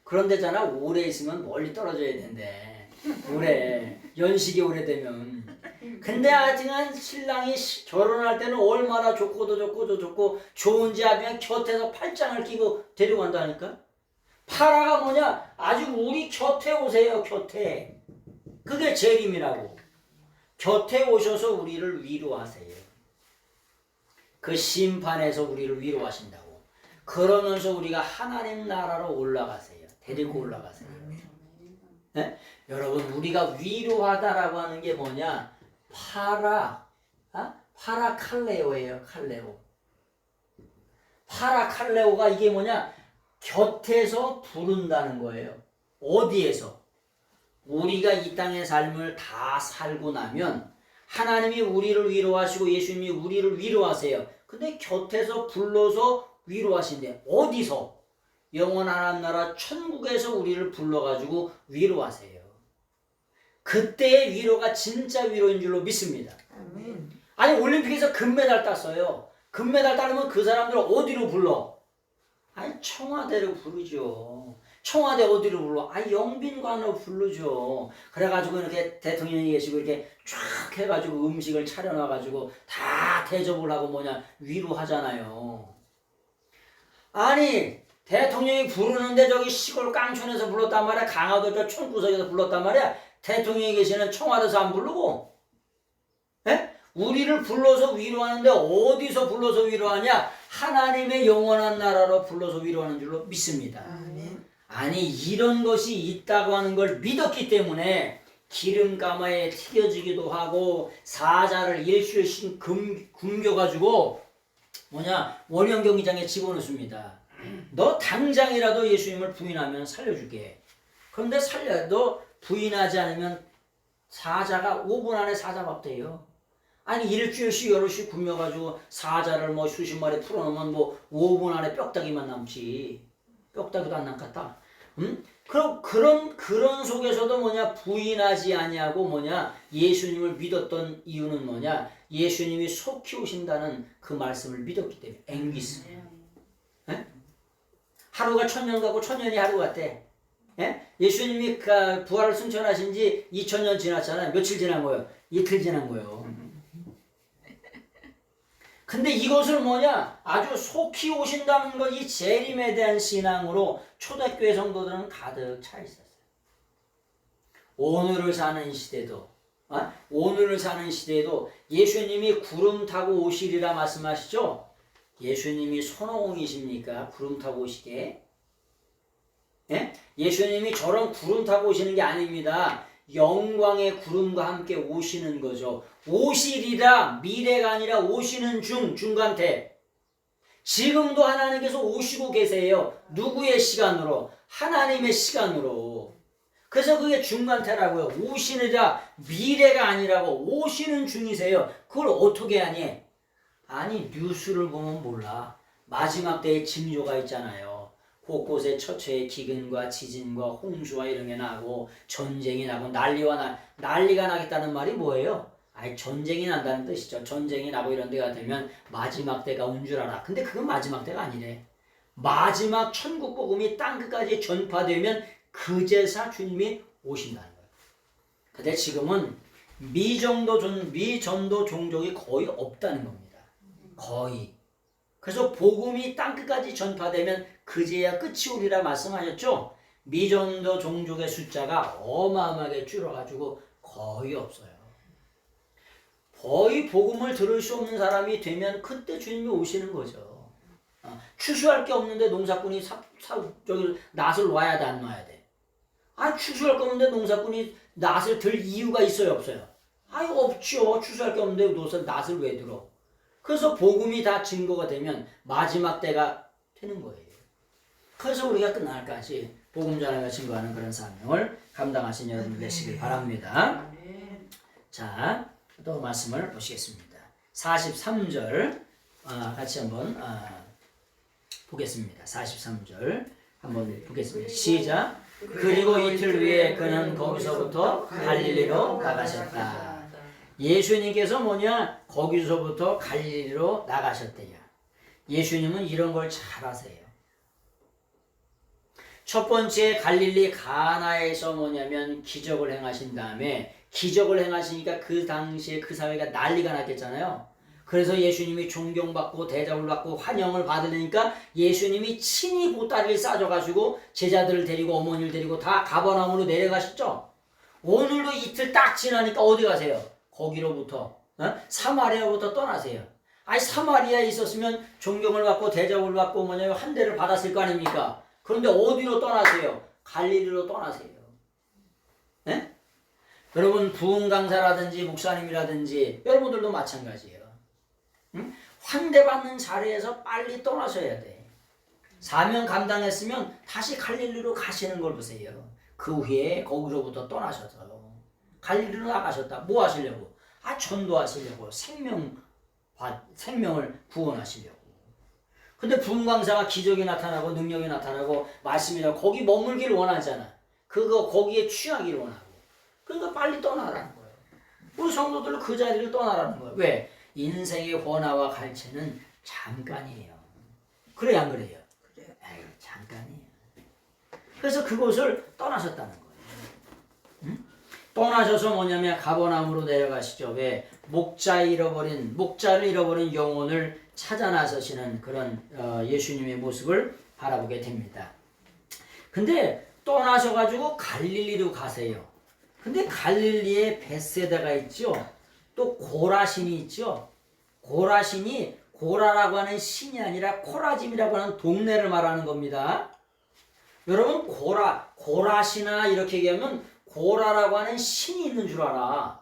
그런 데잖아. 오래 있으면 멀리 떨어져야 된대. 오래. 연식이 오래되면. 근데 아직은 신랑이 결혼할 때는 얼마나 좋고 좋은지 알면 곁에서 팔짱을 끼고 데려간다니까. 파라가 뭐냐? 아주 우리 곁에 오세요. 곁에. 그게 재림이라고. 곁에 오셔서 우리를 위로하세요. 그 심판에서 우리를 위로하신다고. 그러면서 우리가 하나님 나라로 올라가세요. 데리고 올라가세요. 네? 여러분, 우리가 위로하다라고 하는 게 뭐냐? 파라칼레오예요. 파라칼레오가 이게 뭐냐? 곁에서 부른다는 거예요. 어디에서? 우리가 이 땅의 삶을 다 살고 나면 하나님이 우리를 위로하시고 예수님이 우리를 위로하세요. 근데 곁에서 불러서 위로하신대. 어디서? 영원한 나라 천국에서 우리를 불러가지고 위로하세요. 그때의 위로가 진짜 위로인 줄로 믿습니다. 아멘. 아니 올림픽에서 금메달 땄어요. 금메달 따려면 그 사람들 어디로 불러? 청와대로 부르죠. 청와대 어디로 불러? 영빈관으로 부르죠. 그래가지고 이렇게 대통령이 계시고 이렇게 쫙 해가지고 음식을 차려놔가지고 다 대접을 하고 위로하잖아요. 아니 대통령이 부르는데 저기 시골 깡촌에서 불렀단 말이야. 강화도 저 촌구석에서 불렀단 말이야. 대통령이 계시는 청와대에서 안 부르고. 우리를 불러서 위로하는데 어디서 불러서 위로하냐? 하나님의 영원한 나라로 불러서 위로하는 줄로 믿습니다. 아니 이런 것이 있다고 하는 걸 믿었기 때문에 기름가마에 튀겨지기도 하고 사자를 일주일씩 굶겨가지고 원형 경기장에 집어넣습니다. 너 당장이라도 예수님을 부인하면 살려줄게. 그런데 너 부인하지 않으면 사자가 5분 안에 사자밥 돼요. 아니 일주일씩 여럿씩 굶겨가지고 사자를 수십 마리 풀어놓으면 5분 안에 뼈다귀만 남지. 뼈다귀도 안 남겠다. 그런 속에서도 뭐냐 부인하지 아니하고 뭐냐 예수님을 믿었던 이유는 뭐냐 예수님이 속히 오신다는 그 말씀을 믿었기 때문에 앵기스. 예? 하루가 천년 가고 천년이 하루 같대. 예? 예수님이 부활을 승천하신 지 2000년 지났잖아요. 며칠 지난 거예요? 이틀 지난 거예요. 근데 이것을 뭐냐 아주 속히 오신다는 것, 이 재림에 대한 신앙으로 초대교회 성도들은 가득 차 있었어요. 오늘을 사는 시대도 예수님이 구름 타고 오시리라 말씀하시죠? 예수님이 손오공이십니까? 구름 타고 오시게? 예? 예수님이 저런 구름 타고 오시는 게 아닙니다. 영광의 구름과 함께 오시는 거죠. 오시리라, 미래가 아니라 오시는 중간태. 지금도 하나님께서 오시고 계세요. 누구의 시간으로? 하나님의 시간으로. 그래서 그게 중간태라고요. 오시느라, 미래가 아니라고 오시는 중이세요. 그걸 어떻게 하니? 아니 뉴스를 보면 몰라. 마지막 때에 징조가 있잖아요. 곳곳에 처처의 기근과 지진과 홍수와 이런 게 나고 전쟁이 나고 난리가 나겠다는 말이 뭐예요? 아니 전쟁이 난다는 뜻이죠. 전쟁이 나고 이런 데가 되면 마지막 때가 온 줄 알아. 근데 그건 마지막 때가 아니래. 마지막 천국 복음이 땅 끝까지 전파되면 그제서 주님이 오신다는 거예요. 근데 지금은 미전도 종족이 거의 없다는 겁니다. 거의. 그래서 복음이 땅끝까지 전파되면 그제야 끝이 오리라 말씀하셨죠? 미전도 종족의 숫자가 어마어마하게 줄어가지고 거의 없어요. 거의 복음을 들을 수 없는 사람이 되면 그때 주님이 오시는 거죠. 추수할 게 없는데 농사꾼이 저기 낫을 놔야 돼, 안 놔야 돼? 추수할 게 없는데 농사꾼이 낫을 들 이유가 있어요, 없어요? 없죠. 추수할 게 없는데 낫을 왜 들어? 그래서 복음이 다 증거가 되면 마지막 때가 되는 거예요. 그래서 우리가 끝날까지 복음 전하며 증거하는 그런 사명을 감당하신 여러분 되시길 바랍니다. 자, 또 말씀을 보시겠습니다. 43절 같이 한번 보겠습니다. 43절 한번 보겠습니다. 시작. 그리고 이틀 후에 그는 거기서부터 갈릴리로 나가셨다. 예수님께서 뭐냐? 거기서부터 갈릴리로 나가셨대요. 예수님은 이런 걸 잘 아세요. 첫 번째 갈릴리 가나에서 뭐냐면 기적을 행하신 다음에 기적을 행하시니까 그 당시에 그 사회가 난리가 났겠잖아요. 그래서 예수님이 존경받고 대접을 받고 환영을 받으니까 예수님이 친히 보따리를 싸줘가지고 제자들을 데리고 어머니를 데리고 다 가버나움으로 내려가셨죠. 오늘도 이틀 딱 지나니까 어디 가세요? 거기로부터 사마리아부터 떠나세요. 사마리아에 있었으면 존경을 받고 대접을 받고 뭐냐면 한 대를 받았을 거 아닙니까? 그런데 어디로 떠나세요? 갈릴리로 떠나세요. 네? 여러분 부흥 강사라든지 목사님이라든지 여러분들도 마찬가지예요. 환대받는 자리에서 빨리 떠나셔야 돼. 사명 감당했으면 다시 갈릴리로 가시는 걸 보세요. 그 후에 거기로부터 떠나셔서 갈릴리로 나가셨다. 뭐 하시려고? 전도하시려고. 생명을 구원하시려고. 근데 부흥 강사가 기적이 나타나고 능력이 나타나고 말씀이라고 거기 머물기를 원하잖아. 거기에 취하기를 원하고. 그러니까 빨리 떠나라는 거예요. 우리 성도들은 그 자리를 떠나라는 거예요. 왜? 인생의 원화와 갈채는 잠깐이에요. 그래요, 안 그래요? 그래요. 잠깐이에요. 그래서 그곳을 떠나셨다는 거예요. 떠나셔서 뭐냐면 가버나움으로 내려가시죠. 왜? 목자를 잃어버린 영혼을 찾아 나서시는 그런 예수님의 모습을 바라보게 됩니다. 근데 떠나셔가지고 갈릴리로 가세요. 근데 갈릴리에 벳세다가 있죠. 또 고라신이 있죠. 고라신이 고라라고 하는 신이 아니라 코라짐이라고 하는 동네를 말하는 겁니다. 여러분 고라시나 이렇게 얘기하면 고라라고 하는 신이 있는 줄 알아.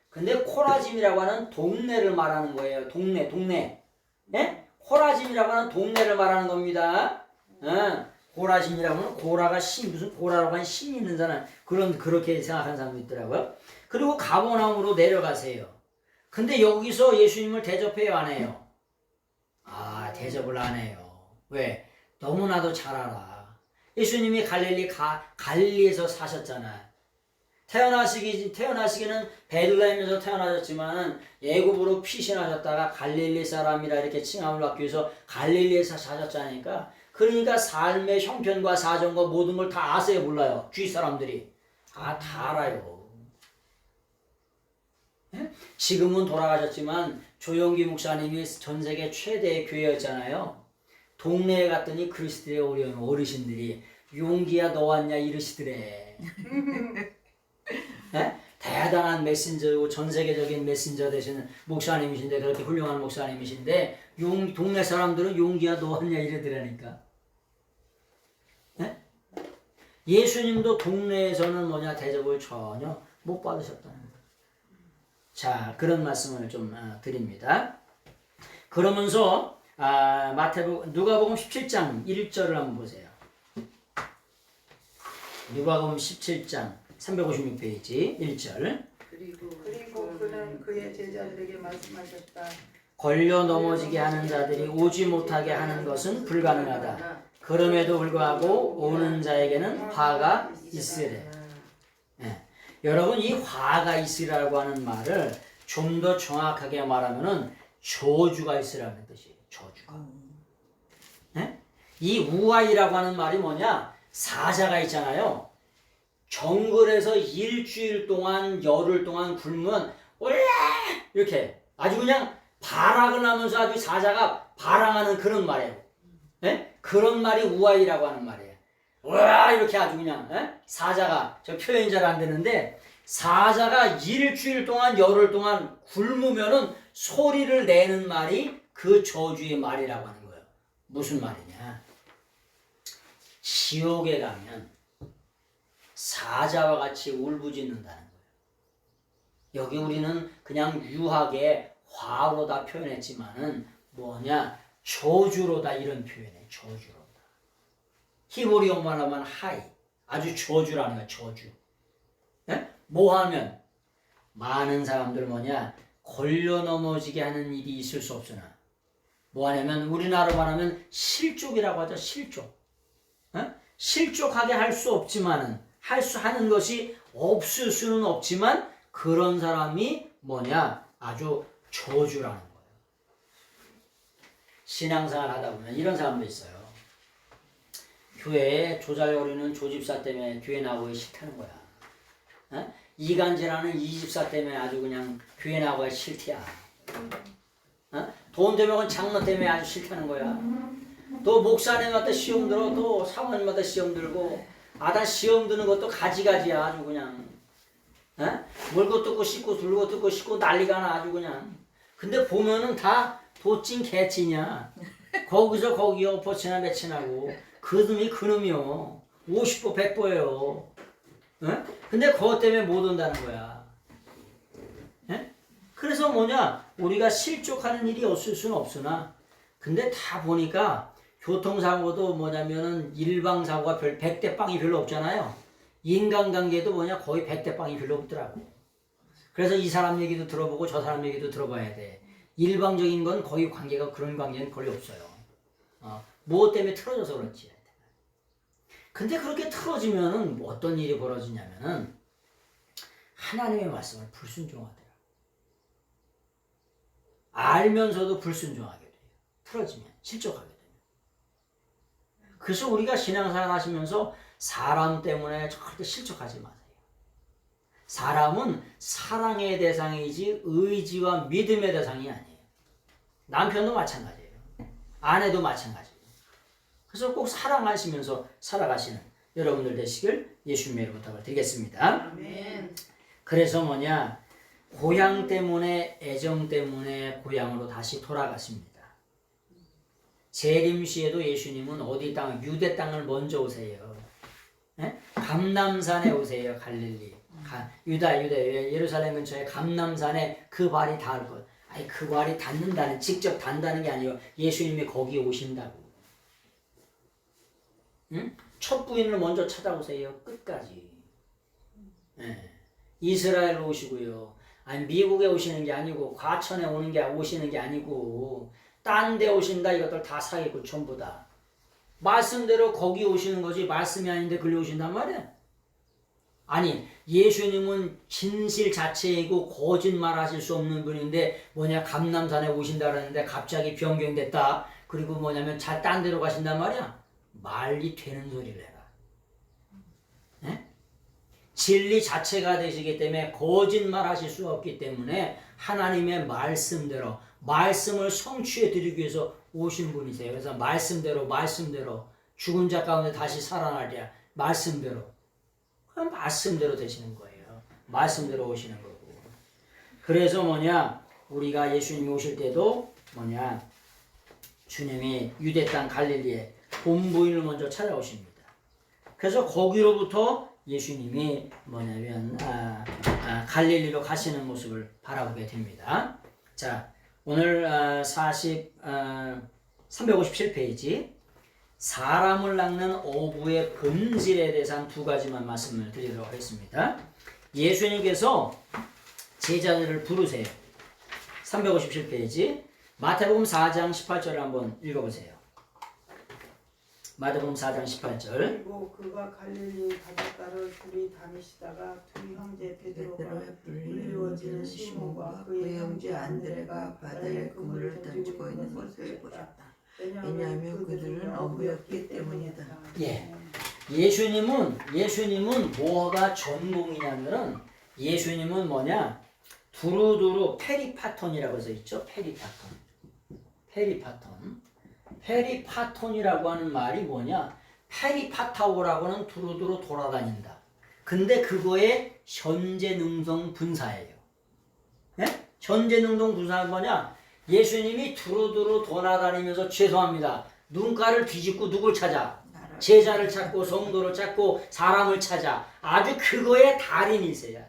근데 코라짐이라고 하는 동네를 말하는 거예요. 동네. 예? 코라짐이라고 하는 동네를 말하는 겁니다. 고라심이라고 하면 고라가 무슨 고라라고 하는 신이 있는 사람 그렇게 생각하는 사람도 있더라고요. 그리고 가버나움으로 내려가세요. 근데 여기서 예수님을 대접해요, 안 해요? 대접을 안 해요. 왜? 너무나도 잘 알아. 예수님이 갈릴리에서 사셨잖아요. 태어나시기는 베들레헴에서 태어나셨지만은 애굽으로 피신하셨다가 갈릴리 사람이라 이렇게 칭함을 받기 위해서 갈릴리에서 사셨자니까. 그러니까 삶의 형편과 사정과 모든 걸 다 아세요, 몰라요? 주위 사람들이 다 알아요. 예? 지금은 돌아가셨지만 조용기 목사님이 전 세계 최대의 교회였잖아요. 동네에 갔더니 그리스도의 어르신들이 용기야 너 왔냐 이러시더래. 예? 대단한 메신저고 전 세계적인 메신저 되시는 목사님이신데, 그렇게 훌륭한 목사님이신데 동네 사람들은 용기야 너 왔냐 이러더라니까. 예? 예수님도 동네에서는 대접을 전혀 못 받으셨다는 거예요. 자, 그런 말씀을 좀 드립니다. 그러면서 누가복음 17장 1절을 한번 보세요. 누가복음 17장 356페이지 1절. 그리고 그는 그의 제자들에게 말씀하셨다. 걸려 넘어지게 하는 자들이 오지 못하게 하는 것은 불가능하다. 그럼에도 불구하고 오는 자에게는 화가 있으래. 예. 여러분, 이 화가 있으라고 하는 말을 좀 더 정확하게 말하면은 저주가 있으라는 뜻이에요. 저주가. 예? 이 우아이라고 하는 말이 뭐냐? 사자가 있잖아요. 정글에서 일주일 동안 열흘 동안 굶으면 이렇게 아주 그냥 발악을 하면서 아주 사자가 발항하는 그런 말이에요. 예? 그런 말이 우아이라고 하는 말이에요. 와 이렇게 아주 그냥 사자가, 저 표현이 잘 안 되는데, 사자가 일주일 동안 열흘 동안 굶으면은 소리를 내는 말이 그 저주의 말이라고 하는 거예요. 무슨 말이냐? 지옥에 가면 사자와 같이 울부짖는다는 거예요. 여기 우리는 그냥 유하게 화로다 표현했지만은 뭐냐? 저주로다 이런 표현이에요. 저주로다. 히브리어 말하면 하이, 아주 저주라는 거야. 저주. 예? 뭐 하면 많은 사람들 걸려 넘어지게 하는 일이 있을 수 없으나 뭐 하냐면 우리나라로 말하면 실족이라고 하죠. 실족. 예? 실족하게 할 수 없지만은 하는 것이 없을 수는 없지만 그런 사람이 아주 저주라는 거예요. 신앙생활 하다 보면 이런 사람도 있어요. 교회에 조잘거리는 조집사 때문에 교회 나오기 싫다는 거야. 어? 이간질하는 이집사 때문에 아주 그냥 교회 나오기가 싫대야. 어? 돈 되면 장로 때문에 아주 싫다는 거야. 또 목사님한테 시험 들어, 또 사모님한테 시험 들고, 다 시험 드는 것도 가지가지야. 아주 그냥 물고 뜯고 씻고 둘고 뜯고 씻고 난리가 나 아주 그냥. 근데 보면은 다 도찐 개찐이야. 거기서 거기 엎어치나 매치나고 그놈이 그놈이요. 50보 100보예요. 근데 그것 때문에 못 온다는 거야. 그래서 우리가 실족하는 일이 없을 수는 없으나, 근데 다 보니까 교통사고도 일방사고가 100대 빵이 별로 없잖아요. 인간관계도 거의 100대 빵이 별로 없더라고. 그래서 이 사람 얘기도 들어보고 저 사람 얘기도 들어봐야 돼. 일방적인 건 거의 그런 관계는 거의 없어요. 무엇 때문에 틀어져서 그렇지. 근데 그렇게 틀어지면은 어떤 일이 벌어지냐면은 하나님의 말씀을 불순종하더라. 알면서도 불순종하게 돼요. 틀어지면, 실족하게 돼요. 그래서 우리가 신앙생활 하시면서 사람 때문에 절대 실족하지 마세요. 사람은 사랑의 대상이지 의지와 믿음의 대상이 아니에요. 남편도 마찬가지예요. 아내도 마찬가지예요. 그래서 꼭 사랑하시면서 살아가시는 여러분들 되시길 예수님의 이름으로 부탁을 드리겠습니다. 아멘. 그래서 고향 때문에, 애정 때문에 고향으로 다시 돌아갔습니다. 재림시에도 예수님은 어디 땅, 유대 땅을 먼저 오세요. 감람산에 오세요. 갈릴리. 유다 예루살렘 근처에 감람산에 그 발이 닿을 것. 아니 그 발이 닿는다는, 직접 닿는다는 게 아니에요. 예수님이 거기 오신다고. 응? 첫 부인을 먼저 찾아오세요. 끝까지. 이스라엘로 오시고요. 아니 미국에 오시는 게 아니고 과천에 오시는 게 아니고 딴 데 오신다. 이것들 다 사기고 전부 다. 말씀대로 거기 오시는 거지 말씀이 아닌데 글로 오신단 말이야. 아니 예수님은 진실 자체이고 거짓말 하실 수 없는 분인데 뭐냐 감람산에 오신다 그러는데 갑자기 변경됐다. 그리고 뭐냐면 딴 데로 가신단 말이야. 말이 되는 소리를 해라. 네? 진리 자체가 되시기 때문에 거짓말 하실 수 없기 때문에 하나님의 말씀대로 말씀을 성취해 드리기 위해서 오신 분이세요. 그래서 말씀대로 죽은 자 가운데 다시 살아나랴. 말씀대로 그냥 말씀대로 되시는 거예요. 말씀대로 오시는 거고. 그래서 뭐냐 우리가 예수님이 오실 때도 뭐냐 주님이 유대 땅 갈릴리에 본부인을 먼저 찾아오십니다. 그래서 거기로부터 예수님이 뭐냐면 갈릴리로 가시는 모습을 바라보게 됩니다. 자 오늘 357페이지 사람을 낚는 어부의 본질에 대해서 한 두 가지만 말씀을 드리도록 하겠습니다. 예수님께서 제자들을 부르세요. 357페이지 마태복음 4장 18절을 한번 읽어보세요. 마태복음 4장 18절. 그리고 그가 갈릴리 바닷가를 둘이 다니시다가 두 형제 베드로가 불리워지는 시몬과 그의 형제 안드레가 바다에 그물을 던지고 있는 것을 보셨다. 왜냐하면 그들은 어부였기 때문이다. 예. 예수님은 뭐가 전공이냐면은 예수님은 뭐냐 두루두루 페리파톤이라고 해서 있죠. 페리파톤이라고 하는 말이 뭐냐 페리파타오라고 하는 두루두루 돌아다닌다. 근데 그거의 현재능동 분사예요. 예? 현재능동 분사는 뭐냐 예수님이 두루두루 돌아다니면서 죄송합니다. 눈가를 뒤집고 누굴 찾아? 제자를 찾고 성도를 찾고 사람을 찾아. 아주 그거의 달인이세요.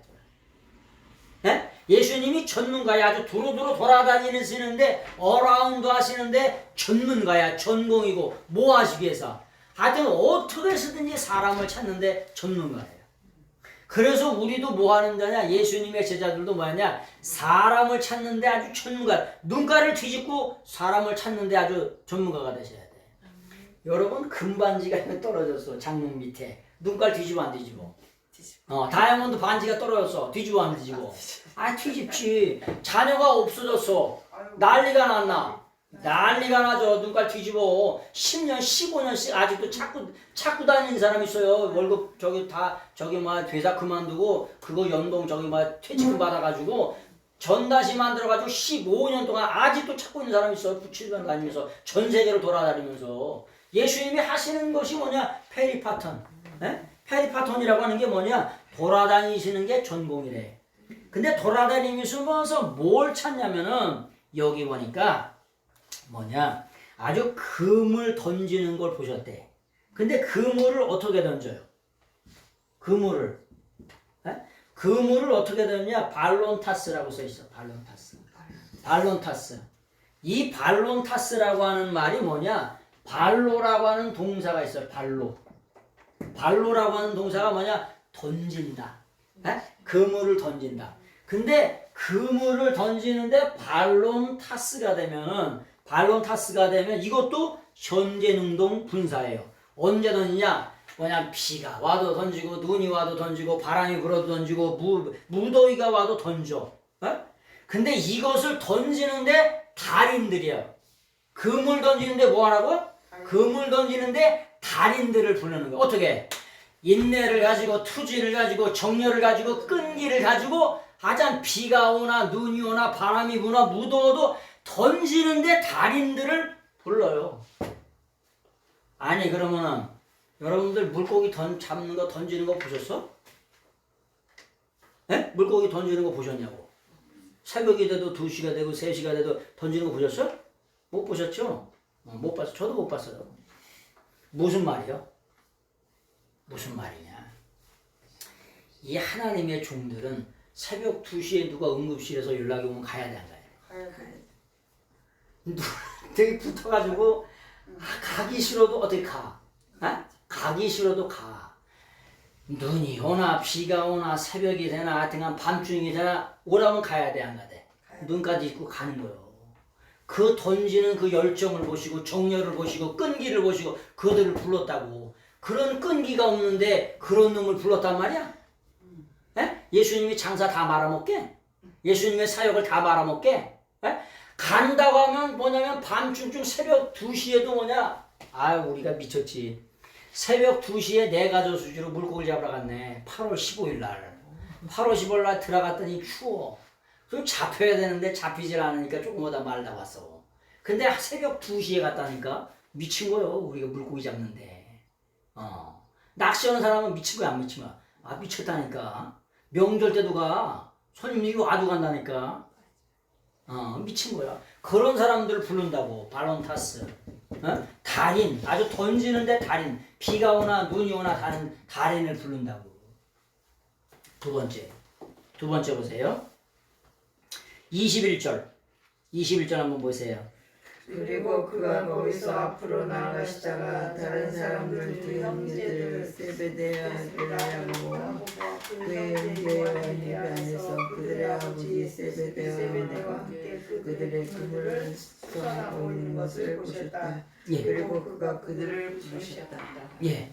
예? 예수님이 전문가야. 아주 두루두루 돌아다니시는데 어라운드 하시는데 전문가야. 전공이고 뭐 하시기 위해서 하여튼 어떻게 해서든지 사람을 찾는데 전문가예요. 그래서 우리도 뭐 하는 자냐 예수님의 제자들도 뭐 하냐 사람을 찾는데 아주 전문가 눈가를 뒤집고 사람을 찾는데 아주 전문가가 되셔야 돼. 여러분 금반지가 떨어졌어. 장롱 밑에 눈깔 뒤집어 안 뒤집어? 다이아몬드 반지가 떨어졌어. 뒤집어 안 뒤집어? 아 뒤집지. 자녀가 없어졌어. 난리가 났나? 난리가 나죠. 눈깔 뒤집어. 10년 15년씩 아직도 찾고 다니는 사람 있어요. 월급 저기 회사 그만두고 그거 연봉 퇴직금 받아가지고 전다시 만들어가지고 15년 동안 아직도 찾고 있는 사람 있어요. 부치관 다니면서 전 세계로 돌아다니면서 예수님이 하시는 것이 뭐냐 페리파톤. 네? 페리파톤이라고 하는 게 뭐냐 돌아다니시는 게 전공이래. 근데 돌아다니면서 뭘 찾냐면은 여기 보니까 뭐냐 아주 그물 던지는 걸 보셨대. 근데 그물을 어떻게 던져요? 그물을 어떻게 던지냐 발론타스라고 써있어. 발론타스. 이 발론타스라고 하는 말이 뭐냐 발로라고 하는 동사가 있어요. 발로라고 하는 동사가 뭐냐 던진다. 그물을 던진다. 근데 그물을 던지는데 발론타스가 되면 이것도 현재능동 분사예요. 언제 던지냐? 뭐냐 비가 와도 던지고 눈이 와도 던지고 바람이 불어도 던지고 무더위가 와도 던져. 근데 이것을 던지는데 달인들이야. 그물 던지는데 뭐 하라고? 그물 던지는데 달인들을 부르는 거야. 어떻게? 인내를 가지고 투지를 가지고 정열을 가지고 끈기를 가지고 하여튼 비가 오나 눈이 오나 바람이 부나 무더워도 던지는데 달인들을 불러요. 아니 그러면은 여러분들 물고기 잡는 거 던지는 거 보셨어? 에? 물고기 던지는 거 보셨냐고. 새벽이 돼도 2시가 되고 3시가 돼도 던지는 거 보셨어? 못 보셨죠? 못 봤어. 저도 못 봤어요. 무슨 말이요? 무슨 말이냐? 이 하나님의 종들은 새벽 2시에 누가 응급실에서 연락이 오면 가야 돼, 안 가야 돼? 되게 붙어가지고 가기 싫어도 어떻게 가? 가기 싫어도 가. 눈이 오나 비가 오나 새벽이 되나 하여튼간 밤중이 되나 오라면 가야 돼, 안 가야 돼? 눈까지 입고 가는 거요. 그 던지는 그 열정을 보시고 정열을 보시고 끈기를 보시고 그들을 불렀다고. 그런 끈기가 없는데 그런 놈을 불렀단 말이야. 에? 예수님이 장사 다 말아먹게? 예수님의 사역을 다 말아먹게? 에? 간다고 하면 뭐냐면 밤중쯤 새벽 2시에도 뭐냐? 아유 우리가 미쳤지. 새벽 2시에 내가저수지로 물고기를 잡으러 갔네. 8월 15일 날. 8월 15일 날 들어갔더니 추워. 그럼 잡혀야 되는데 잡히질 않으니까 조금 오다 말다 왔어. 근데 새벽 2시에 갔다니까 미친 거요. 우리가 물고기 잡는데. 낚시하는 사람은 미친 거야 안 미친 거야? 아 미쳤다니까. 명절 때도 가. 손님이 와도 간다니까. 미친 거야. 그런 사람들을 부른다고. 발론타스. 달인. 아주 던지는데 달인. 비가 오나 눈이 오나 달인을 부른다고. 두 번째 보세요. 21절 한번 보세요. 그리고 그가 거기서 앞으로 나아가시다가 다른 사람들 두 형제들을 세베대의 아들 야고보와 그의 형제 요한이 안에서 그들의 아버지 세베대와 함께 그들의 그물을 수선하고 있는 것을 보셨다. 예. 그리고 그가 그들을 부르셨다. 예.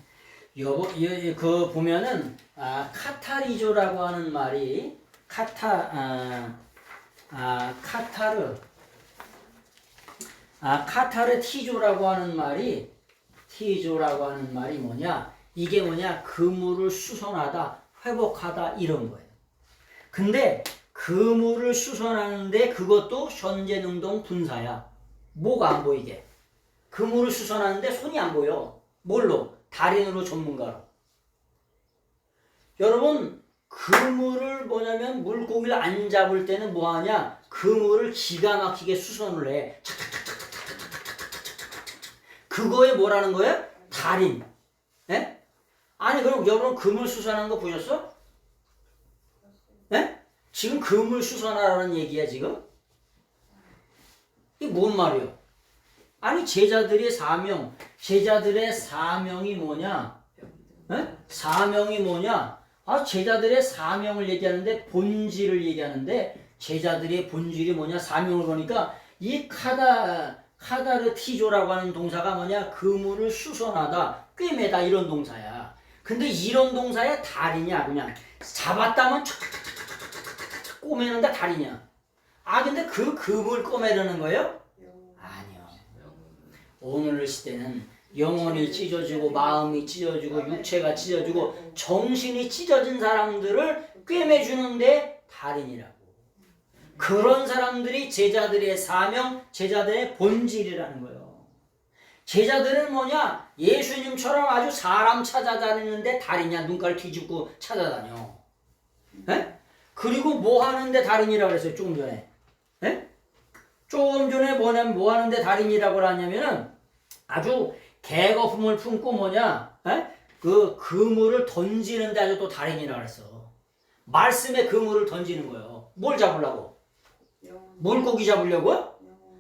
그 보면은 카타리조라고 하는 말이 카타르 티조라고 하는 말이 뭐냐? 이게 뭐냐? 그물을 수선하다, 회복하다 이런 거예요. 근데 그물을 수선하는데 그것도 현재능동 분사야. 뭐가 안 보이게? 그물을 수선하는데 손이 안 보여. 뭘로? 달인으로 전문가로. 여러분 그물을 뭐냐면 물고기를 안 잡을 때는 뭐하냐? 그물을 기가 막히게 수선을 해. 그거에 뭐라는 거예요? 달인. 예? 아니 그럼 여러분 그물 수선하는 거 보셨어? 예? 지금 그물 수선하라는 얘기야 지금? 이게 뭔 말이요? 아니 제자들의 사명이 뭐냐? 예? 사명이 뭐냐? 제자들의 사명을 얘기하는데 본질을 얘기하는데 제자들의 본질이 뭐냐? 사명을 보니까 이 카다르 티조라고 하는 동사가 뭐냐? 그물을 수선하다, 꿰매다 이런 동사야. 근데 이런 동사에 달이냐? 그냥 잡았다면 촥촥촥촥촥 꼬매는데 달이냐? 근데 그 그물 꼬매려는 거예요? 아니요. 오늘 시대는 영혼이 찢어지고 마음이 찢어지고 육체가 찢어지고 정신이 찢어진 사람들을 꿰매주는데 달인이라고. 그런 사람들이 제자들의 사명, 제자들의 본질이라는 거예요. 제자들은 뭐냐? 예수님처럼 아주 사람 찾아다니는데 달이냐? 눈깔 뒤집고 찾아다녀. 에? 그리고 뭐 하는데 달인이라고 그랬어요? 조금 전에. 에? 조금 전에 뭐 하는데 달인이라고 하냐면은 아주 개거품을 품고 뭐냐? 그 그물을 던지는데 아주 또 달인이라고 그랬어. 말씀에 그물을 던지는 거예요. 뭘 잡으려고? 물고기 잡으려고?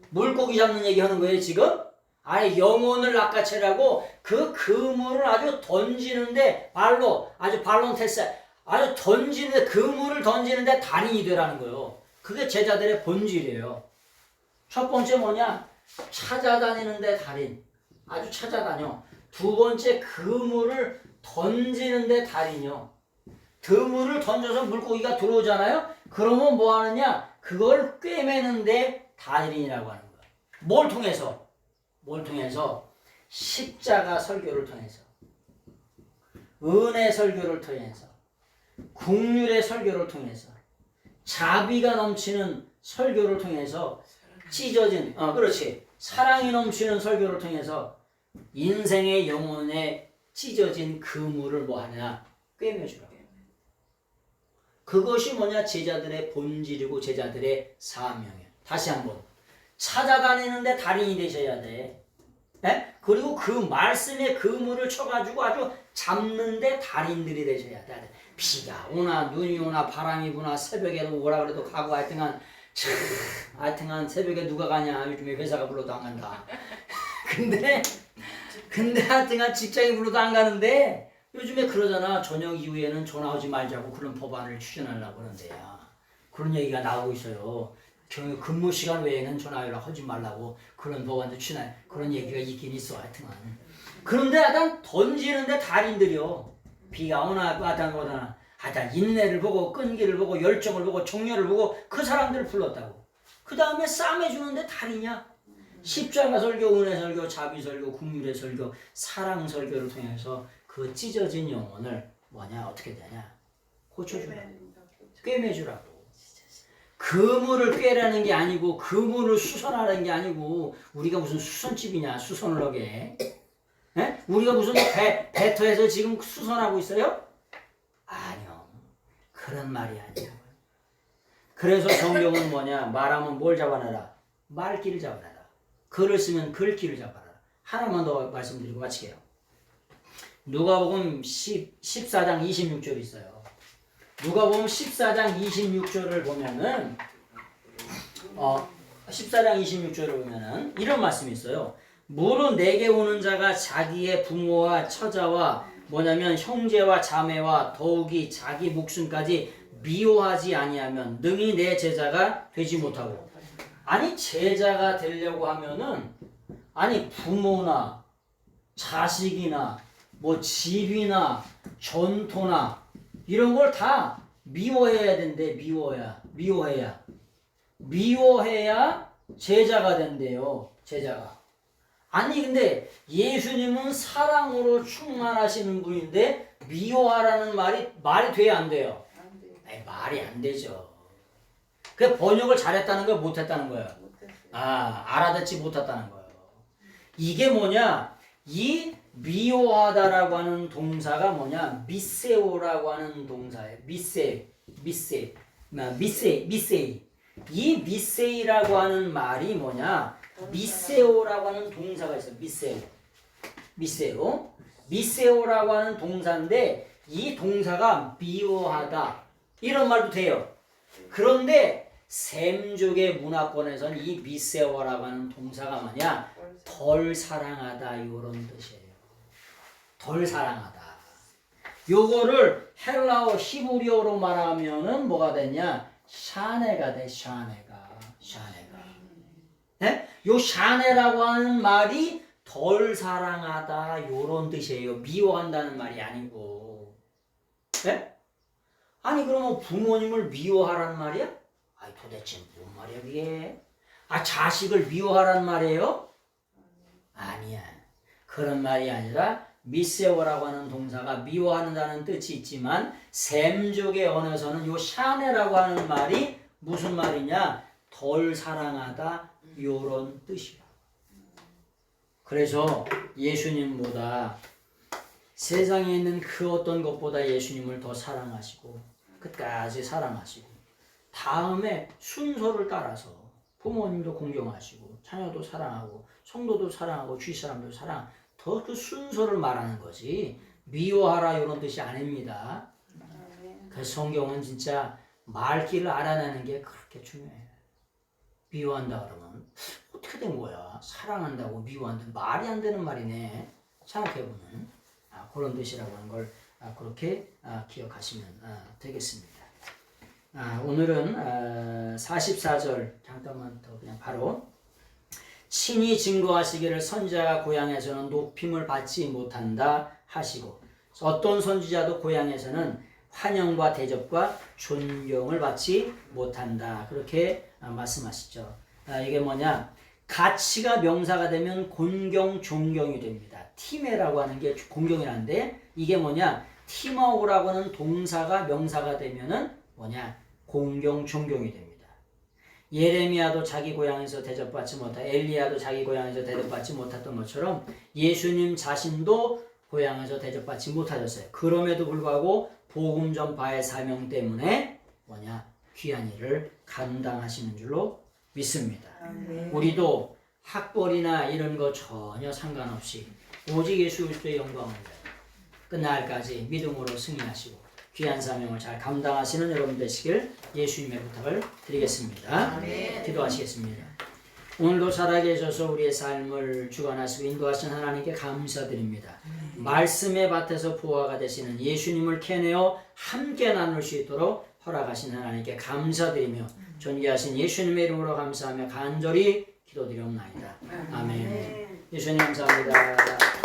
물고기 잡는 얘기 하는 거예요 지금? 아예 영혼을 낚아채라고 그 그물을 아주 던지는데 아주 발론테스 아주 던지는데 그물을 던지는데 달인이 되라는 거예요. 그게 제자들의 본질이에요. 첫 번째 뭐냐? 찾아다니는데 달인. 아주 찾아다녀. 두 번째 그물을 던지는데 달인이요. 그물을 던져서 물고기가 들어오잖아요. 그러면 뭐 하느냐? 그걸 꿰매는데 달인이라고 하는 거야. 뭘 통해서? 십자가 설교를 통해서, 은혜 설교를 통해서, 국률의 설교를 통해서, 자비가 넘치는 설교를 통해서 찢어진, 그렇지. 사랑이 넘치는 설교를 통해서 인생의 영혼에 찢어진 그물을 뭐 하냐? 꿰매주라. 그것이 뭐냐? 제자들의 본질이고 제자들의 사명이에요. 다시 한번. 찾아다니는데 달인이 되셔야 돼. 에? 그리고 그 말씀에 그물을 쳐가지고 아주 잡는데 달인들이 되셔야 돼. 비가 오나 눈이 오나 바람이 부나 새벽에도 오라 그래도 가고 하여튼간 새벽에 누가 가냐? 요즘에 회사가 불러도 안 간다. 근데 하여튼간 직장이 불러도 안 가는데 요즘에 그러잖아. 저녁 이후에는 전화 오지 말자고 그런 법안을 추진하려고 하는데요. 그런 얘기가 나오고 있어요. 근무 시간 외에는 전화 연락하지 말라고 그런 법안도 취나 그런 얘기가 있긴 있어 하여튼간. 그런데 하여튼 던지는데 달인들이요. 비가 오나 하여튼 뭐나 하여튼 인내를 보고 끈기를 보고 열정을 보고 정열을 보고 그 사람들을 불렀다고. 그 다음에 싸매주는데 달이냐? 십자가 설교, 은혜 설교, 자비 설교, 국률의 설교, 사랑 설교를 통해서 그 찢어진 영혼을 뭐냐 어떻게 되냐 고쳐주라, 꿰매주라고. 그물을 꿰라는 게 아니고 그물을 수선하는 게 아니고 우리가 무슨 수선집이냐 수선을 하게. 에? 우리가 무슨 배터에서 지금 수선하고 있어요? 아니요. 그런 말이 아니야. 그래서 성경은 뭐냐 말하면 뭘 잡아놔라? 말귀를 잡아놔라. 글을 쓰면 글귀를 잡아라. 하나만 더 말씀드리고 마치게요. 누가복음 14장 26절 있어요. 누가복음 14장 26절을 보면은 14장 26절을 보면은 이런 말씀이 있어요. 무릇 내게 오는 자가 자기의 부모와 처자와 뭐냐면 형제와 자매와 더욱이 자기 목숨까지 미워하지 아니하면 능히 내 제자가 되지 못하고. 아니 제자가 되려고 하면은 아니 부모나 자식이나 뭐 집이나 전토나 이런 걸 다 미워해야 된대. 미워해야 제자가 된대요. 제자가. 아니 근데 예수님은 사랑으로 충만하시는 분인데 미워하라는 말이 돼야 안 돼요? 안 돼요. 아니, 말이 안 되죠. 그 번역을 잘했다는 거예요, 못했다는 거예요? 알아듣지 못했다는 거예요. 이게 뭐냐? 이 미워하다라고 하는 동사가 뭐냐? 미세오라고 하는 동사예요. 미세이. 이 미세이라고 하는 말이 뭐냐? 미세오라고 하는 동사가 있어요. 미세오라고 하는 동사인데 이 동사가 미워하다 이런 말도 돼요. 그런데 셈족의 문화권에서는 이 미세오라고 하는 동사가 뭐냐? 덜 사랑하다 이런 뜻이에요. 덜 사랑하다. 요거를 헬라어 히브리어로 말하면은 뭐가 되냐? 샤네가 돼. 샤네가. 네? 요 샤네라고 하는 말이 덜 사랑하다 요런 뜻이에요. 미워한다는 말이 아니고. 네? 아니 그러면 부모님을 미워하라는 말이야? 아니 도대체 뭔 말이야 그게? 자식을 미워하라는 말이에요? 아니야. 그런 말이 아니라 미세오라고 하는 동사가 미워한다는 뜻이 있지만 셈족의 언어에서는 요 샤네라고 하는 말이 무슨 말이냐? 덜 사랑하다 요런 뜻이야. 그래서 예수님보다 세상에 있는 그 어떤 것보다 예수님을 더 사랑하시고 끝까지 사랑하시고 다음에 순서를 따라서 부모님도 공경하시고 자녀도 사랑하고 성도도 사랑하고 주위 사람도 사랑 더 그 순서를 말하는 거지 미워하라 이런 뜻이 아닙니다. 그래서 성경은 진짜 말귀를 알아내는 게 그렇게 중요해요. 미워한다 그러면 어떻게 된 거야? 사랑한다고 미워한다 말이 안 되는 말이네. 생각해보면 그런 뜻이라고 하는 걸 그렇게 기억하시면 되겠습니다. 오늘은 44절 잠깐만 더 그냥 바로 친히 증거하시기를 선지자가 고향에서는 높임을 받지 못한다 하시고 어떤 선지자도 고향에서는 환영과 대접과 존경을 받지 못한다 그렇게 말씀하시죠. 이게 뭐냐? 가치가 명사가 되면 곤경, 존경이 됩니다. 팀해라고 하는 게 공경이라는데 이게 뭐냐? 팀워크라고 하는 동사가 명사가 되면은 뭐냐? 공경, 존경이 됩니다. 예레미야도 자기 고향에서 대접받지 못하, 엘리야도 자기 고향에서 대접받지 못했던 것처럼 예수님 자신도 고향에서 대접받지 못하셨어요. 그럼에도 불구하고 복음 전파의 사명 때문에 뭐냐? 귀한 일을 감당하시는 줄로 믿습니다. 우리도 학벌이나 이런 거 전혀 상관없이 오직 예수 그리스도의 영광을 끝날까지 믿음으로 승리하시고 귀한 사명을 잘 감당하시는 여러분 되시길 예수님의 부탁을 드리겠습니다. 아멘. 기도하시겠습니다. 오늘도 살아계셔서 우리의 삶을 주관하시고 인도하신 하나님께 감사드립니다. 말씀의 밭에서 부화가 되시는 예수님을 캐내어 함께 나눌 수 있도록 허락하신 하나님께 감사드리며 존귀하신 예수님의 이름으로 감사하며 간절히 기도드리옵나이다. 아멘. 예수님 감사합니다.